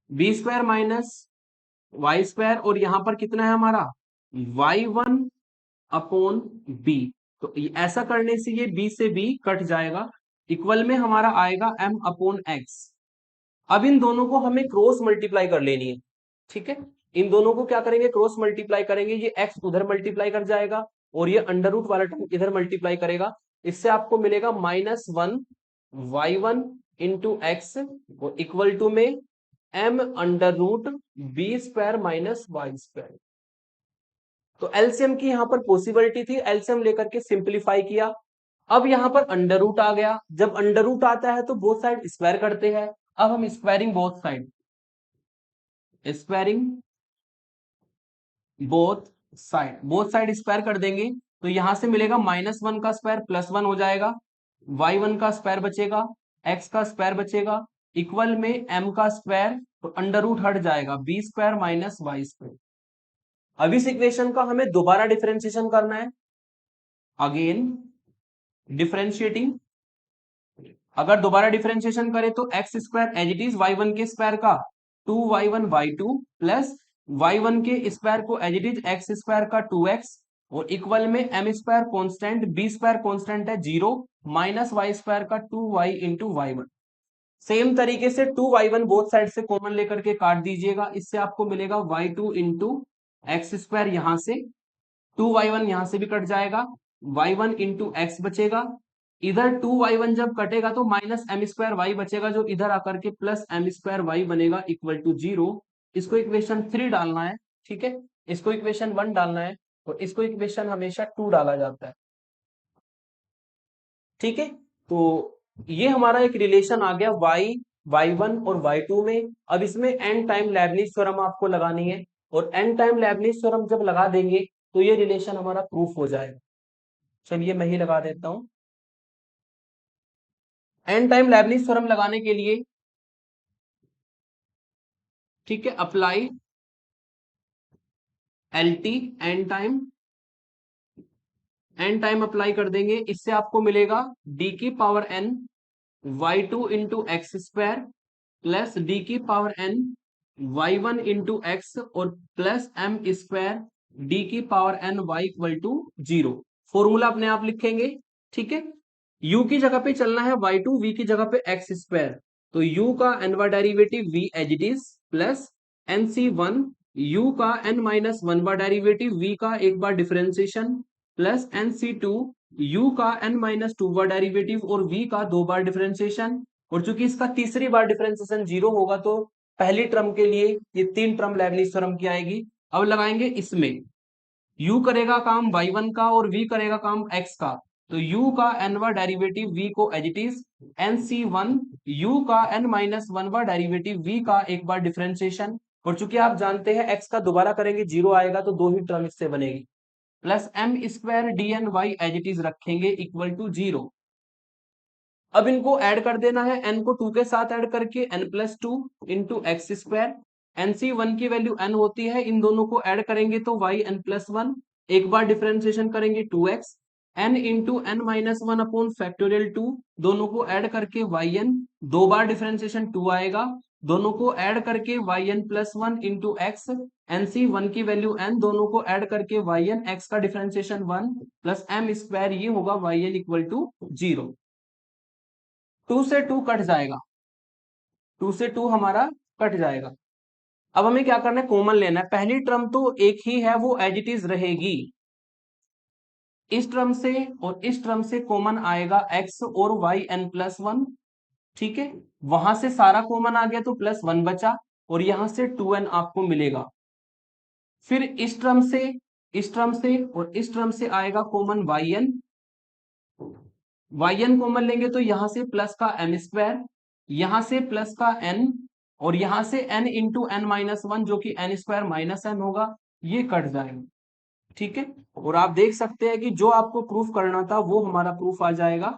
b square minus y square और यहां पर कितना है हमारा y1 अपॉन बी। तो ऐसा करने से ये b से b कट जाएगा, इक्वल में हमारा आएगा m अपॉन एक्स। अब इन दोनों को हमें क्रॉस मल्टीप्लाई कर लेनी है। ठीक है, इन दोनों को क्या करेंगे, क्रॉस मल्टीप्लाई करेंगे, ये x उधर मल्टीप्लाई कर जाएगा और ये अंडर रूट वाला टर्म इधर मल्टीप्लाई करेगा। इससे आपको मिलेगा -1 y1 इंटू एक्स और इक्वल टू में m under root b square minus y square. तो एलसीएम की यहां पर पॉसिबिलिटी थी, एलसीएम लेकर के सिंप्लीफाई किया। अब यहां पर अंडर रूट आ गया, जब अंडर रूट आता है तो बोथ साइड स्क्वायर करते हैं। अब हम स्क्वायरिंग बोथ साइड स्क्वायर कर देंगे, तो यहां से मिलेगा -1 का स्क्वायर +1 हो जाएगा, y1 का स्क्वायर बचेगा, x का स्क्वायर बचेगा, इक्वल में m का स्क्वायर, तो अंडर रूट हट जाएगा b square minus y square. अब इस इक्वेशन का हमें दोबारा डिफरेंशिएशन करना है, अगेन डिफरेंशिएटिंग। अगर दोबारा डिफरेंशिएशन करें तो x square as it is y1 के स्क्वायर का 2y1 y2 प्लस y1 के स्क्वायर को as it is x square का 2x और इक्वल में m square constant, b square constant है 0 माइनस वाई स्क्वायर का 2y इंटू y1। सेम तरीके से 2y1 बोथ साइड से कॉमन लेकर के काट दीजिएगा, इससे आपको मिलेगा y2 इंटू एक्स स्क्वायर, यहां से 2y1 यहां से भी कट जाएगा, y1 इंटू एक्स बचेगा, इधर 2y1 जब कटेगा तो माइनस एम स्क्वायर वाई बचेगा जो इधर आकर के प्लस एम स्क्वायर वाई बनेगा इक्वल टू 0। इसको इक्वेशन 3 डालना है, ठीक है, इसको इक्वेशन 1 डालना है और इसको इक्वेशन हमेशा 2 डाला जाता है। ठीक है, तो ये हमारा एक रिलेशन आ गया y1 और y2 में। अब इसमें एन टाइम लेबनिज थ्योरम आपको लगानी है और एन टाइम लेबनिज थ्योरम जब लगा देंगे तो ये रिलेशन हमारा प्रूफ हो जाएगा। चलिए मैं ही लगा देता हूं। एन टाइम लेबनिज थ्योरम लगाने के लिए, ठीक है, apply LT n time apply कर देंगे, इससे आपको मिलेगा डी की power n y2 into x square plus d की power n y1 into x और प्लस एम स्क्वायर डी की power n y equal to 0। Formula अपने आप लिखेंगे, ठीक है, u की जगह पे चलना है y2, v की जगह पे एक्स स्क्वायर, तो u का nवा derivative v as it is plus nc1 u का n माइनस 1वां डेरिवेटिव v का एक बार डिफरेंशिएशन प्लस nc2 u का n माइनस 2वां डेरिवेटिव और v का 2 बार डिफरेंशिएशन। और चूंकि इसका तीसरी बार डिफरेंशिएशन 0 होगा तो पहली टर्म के लिए ये 3 टर्म लेबनिज थ्योरम की आएगी। अब लगाएंगे इसमें, u करेगा काम y1 का और v करेगा काम x का, तो u का nवा डेरिवेटिव v को as it is nc1 u का n माइनस 1वां डेरिवेटिव v का एक बार डिफरेंशिएशन, और चूंकि आप जानते हैं x का दोबारा करेंगे 0 आएगा तो 2 ही टर्म इससे बनेगी, plus m square d n y as it is रखेंगे इक्वल टू 0। अब इनको ऐड कर देना है, n को 2 के साथ ऐड करके n plus 2 into x square, nc1 की वैल्यू n होती है, इन दोनों को ऐड करेंगे तो y n प्लस 1, एक बार डिफरेंशिएशन करेंगे 2x n into n minus 1 upon factorial 2, दोनों को ऐड करके yn, 2 बार डिफरेंशिएशन 2 आएगा, दोनों को ऐड करके yn plus 1 into x, nc1 की वैल्यू n, दोनों को ऐड करके yn, x का डिफरेंशिएशन 1 प्लस m स्क्वायर, ये होगा yn इक्वल टू 0। 2 से 2 कट जाएगा, 2 से 2 हमारा कट जाएगा। अब हमें क्या करना है, कॉमन लेना है, पहली टर्म तो एक ही है वो एज इट इज रहेगी, इस टर्म से और इस टर्म से कॉमन आएगा x और y n प्लस 1, ठीक है, वहां से सारा कॉमन आ गया तो प्लस 1 बचा और यहां से 2n आपको मिलेगा। फिर इस टर्म से इस टर्म से और इस टर्म से आएगा कॉमन yn, yn कॉमन लेंगे तो यहां से प्लस का m स्क्वायर, यहां से प्लस का n, और यहां से n into n minus one जो कि n स्क्वायर माइनस n होगा, ये कट जाएगा। ठीक है, और आप देख सकते हैं कि जो आपको प्रूफ करना था वो हमारा प्रूफ आ जाएगा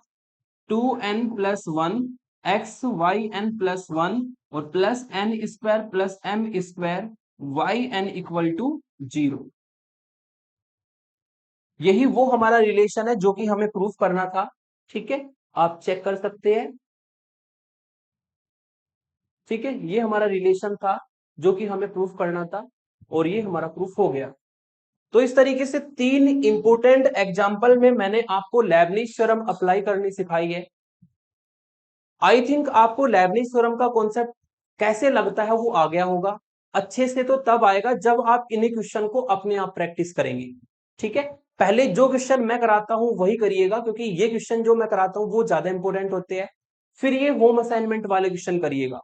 2n plus one x y n plus one और plus n square plus m square y n equal to 0। यही वो हमारा रिलेशन है जो कि हमें प्रूफ करना था। ठीक है, आप चेक कर सकते हैं। ठीक है, ये हमारा रिलेशन था जो कि हमें प्रूफ करना था और ये हमारा प्रूफ हो गया। तो इस तरीके से तीन इंपोर्टेंट एग्जाम्पल में मैंने आपको लेबनिज थ्योरम अप्लाई करनी सिखाई है। आई थिंक आपको लेबनिज थ्योरम का कॉन्सेप्ट कैसे लगता है वो आ गया होगा। अच्छे से तो तब आएगा जब आप इन्हीं क्वेश्चन को अपने आप प्रैक्टिस करेंगे। ठीक है, पहले जो क्वेश्चन मैं कराता हूं वही करिएगा, क्योंकि ये क्वेश्चन जो मैं कराता हूं वो ज्यादा इंपॉर्टेंट होते हैं। फिर ये होम असाइनमेंट वाले क्वेश्चन करिएगा।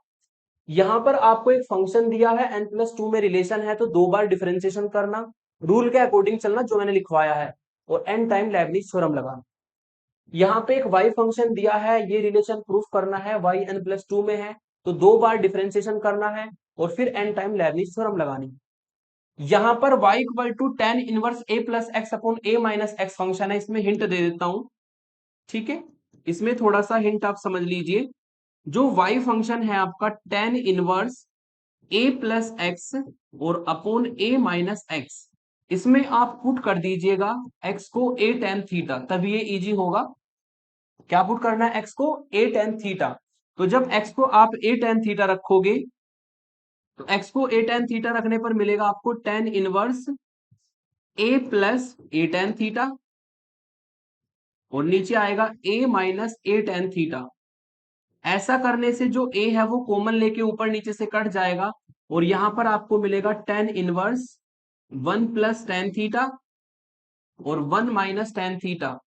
यहां पर आपको एक फंक्शन दिया है n+2 में रिलेशन है तो 2 बार डिफरेंशिएशन करना, रूल के अकॉर्डिंग चलना जो मैंने लिखवाया है, और n टाइम लेबनिज थ्योरम लगाना। यहाँ पे एक y फंक्शन दिया है, ये रिलेशन प्रूफ करना है, y n+2 में है तो 2 बार डिफरेंशिएशन करना है और फिर n टाइम लेबनिज थ्योरम लगानी। यहाँ पर y equal to tan inverse a plus x upon a minus x function है, इसमें हिंट दे देता हूं। ठीक है, इसमें थोड़ा सा हिंट आप समझ लीजिए। जो y फंक्शन है आपका tan inverse a plus x और अपॉन a माइनस एक्स, इसमें आप पुट कर दीजिएगा x को a tan थीटा, तभी ये इजी होगा। क्या पुट करना है? x को a tan थीटा। तो जब x को आप a tan थीटा रखोगे तो x को a tan थीटा रखने पर मिलेगा आपको tan inverse a plus a tan theta और नीचे आएगा a minus a tan theta. ऐसा करने से जो a है वो कॉमन लेके ऊपर नीचे से कट जाएगा और यहां पर आपको मिलेगा tan inverse 1 plus tan theta और 1 माइनस tan थीटा।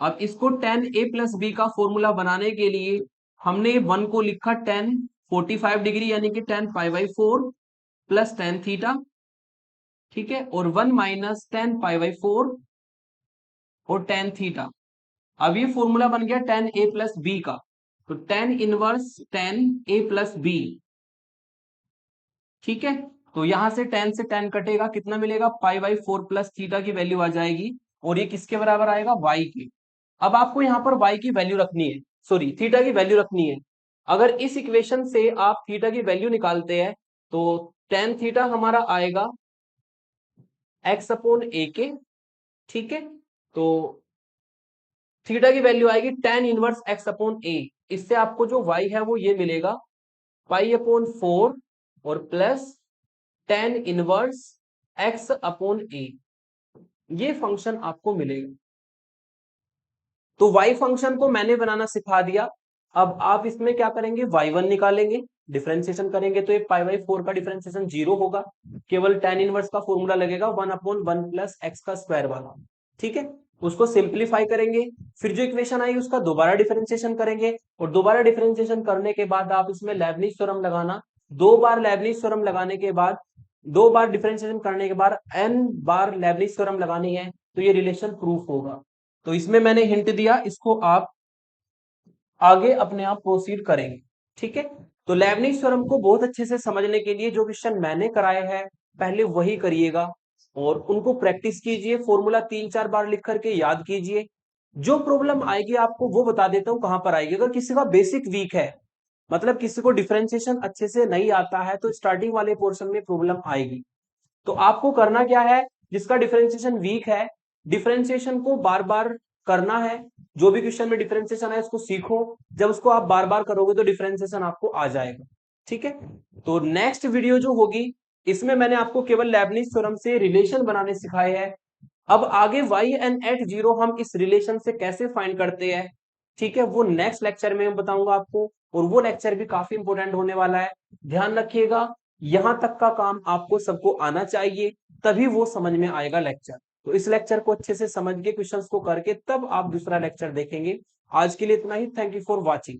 अब इसको tan a प्लस बी का फॉर्मूला बनाने के लिए हमने 1 को लिखा tan 45 डिग्री यानी कि tan pi by 4 plus tan theta. ठीक है, और 1 माइनस tan पाई बाई 4 और tan थीटा। अब ये फॉर्मूला बन गया tan a प्लस बी का, तो tan inverse tan a plus b. ठीक है, तो यहां से tan से tan कटेगा, कितना मिलेगा? पाई बाई 4 प्लस थीटा की वैल्यू आ जाएगी और ये किसके बराबर आएगा? y के। अब आपको यहां पर y की वैल्यू रखनी है, सॉरी थीटा की वैल्यू रखनी है। अगर इस इक्वेशन से आप थीटा की वैल्यू निकालते हैं तो tan थीटा हमारा आएगा x अपॉन a के। ठीक है, तो थीटा की वैल्यू आएगी tan inverse x upon a। इससे आपको जो y है वो ये मिलेगा पाई अपॉन 4 और plus tan inverse x upon a, ये फंक्शन आपको मिलेगा। तो y फंक्शन को मैंने बनाना सिखा दिया। अब आप इसमें क्या करेंगे? y1 निकालेंगे, डिफरेंशिएशन करेंगे तो ये पाई बाई 4 का डिफरेंशिएशन 0 होगा, केवल tan इनवर्स का फॉर्मूला लगेगा 1 अपॉन 1 प्लस एक्स का स्क्वायर वाला। ठीक है, उसको सिंप्लीफाई करेंगे, फिर जो इक्वेशन आई उसका दोबारा डिफरेंशिएशन करेंगे और दोबारा डिफरेंशिएशन करने के बाद आप इसमें लेबनिज थ्योरम लगाना। 2 बार लेबनिज थ्योरम लगाने के बाद, 2 बार डिफरेंशिएशन करने के बाद n बार लेबनिज थ्योरम लगानी है तो ये रिलेशन प्रूफ होगा। तो इसमें मैंने हिंट दिया, इसको आप आगे अपने आप प्रोसीड करेंगे। ठीक है, तो लेबनिज थ्योरम को बहुत अच्छे से समझने के लिए जो क्वेश्चन मैंने कराए हैं पहले वही करिएगा और उनको प्रैक्टिस कीजिए, फॉर्मूला 3-4 बार लिख करके याद कीजिए। जो प्रॉब्लम आएगी आपको वो बता देता हूं कहां पर आएगी। अगर किसी का बेसिक वीक है, मतलब किसी को डिफरेंशिएशन अच्छे से नहीं आता है, तो स्टार्टिंग वाले पोर्शन में प्रॉब्लम आएगी। तो आपको करना क्या है? जिसका डिफरेंशिएशन वीक है, डिफरेंशिएशन को बार बार करना है। जो भी क्वेश्चन में डिफरेंशिएशन है उसको सीखो, जब उसको आप बार बार करोगे तो डिफरेंशिएशन आपको आ जाएगा। ठीक है, तो नेक्स्ट वीडियो जो होगी इसमें मैंने आपको केवल लेबनिज थ्योरम से रिलेशन बनाने सिखाए हैं। अब आगे yn@0 हम इस रिलेशन से कैसे फाइंड करते हैं, ठीक है, वो नेक्स्ट लेक्चर में मैं बताऊंगा आपको, और वो लेक्चर भी काफी इंपॉर्टेंट होने वाला है। ध्यान रखिएगा, यहां तक का काम आपको सबको आना चाहिए, तभी वो समझ में आएगा लेक्चर। तो इस लेक्चर को अच्छे से समझ के क्वेश्चंस को करके तब आप दूसरा लेक्चर देखेंगे। आज के लिए इतना ही। Thank you for watching.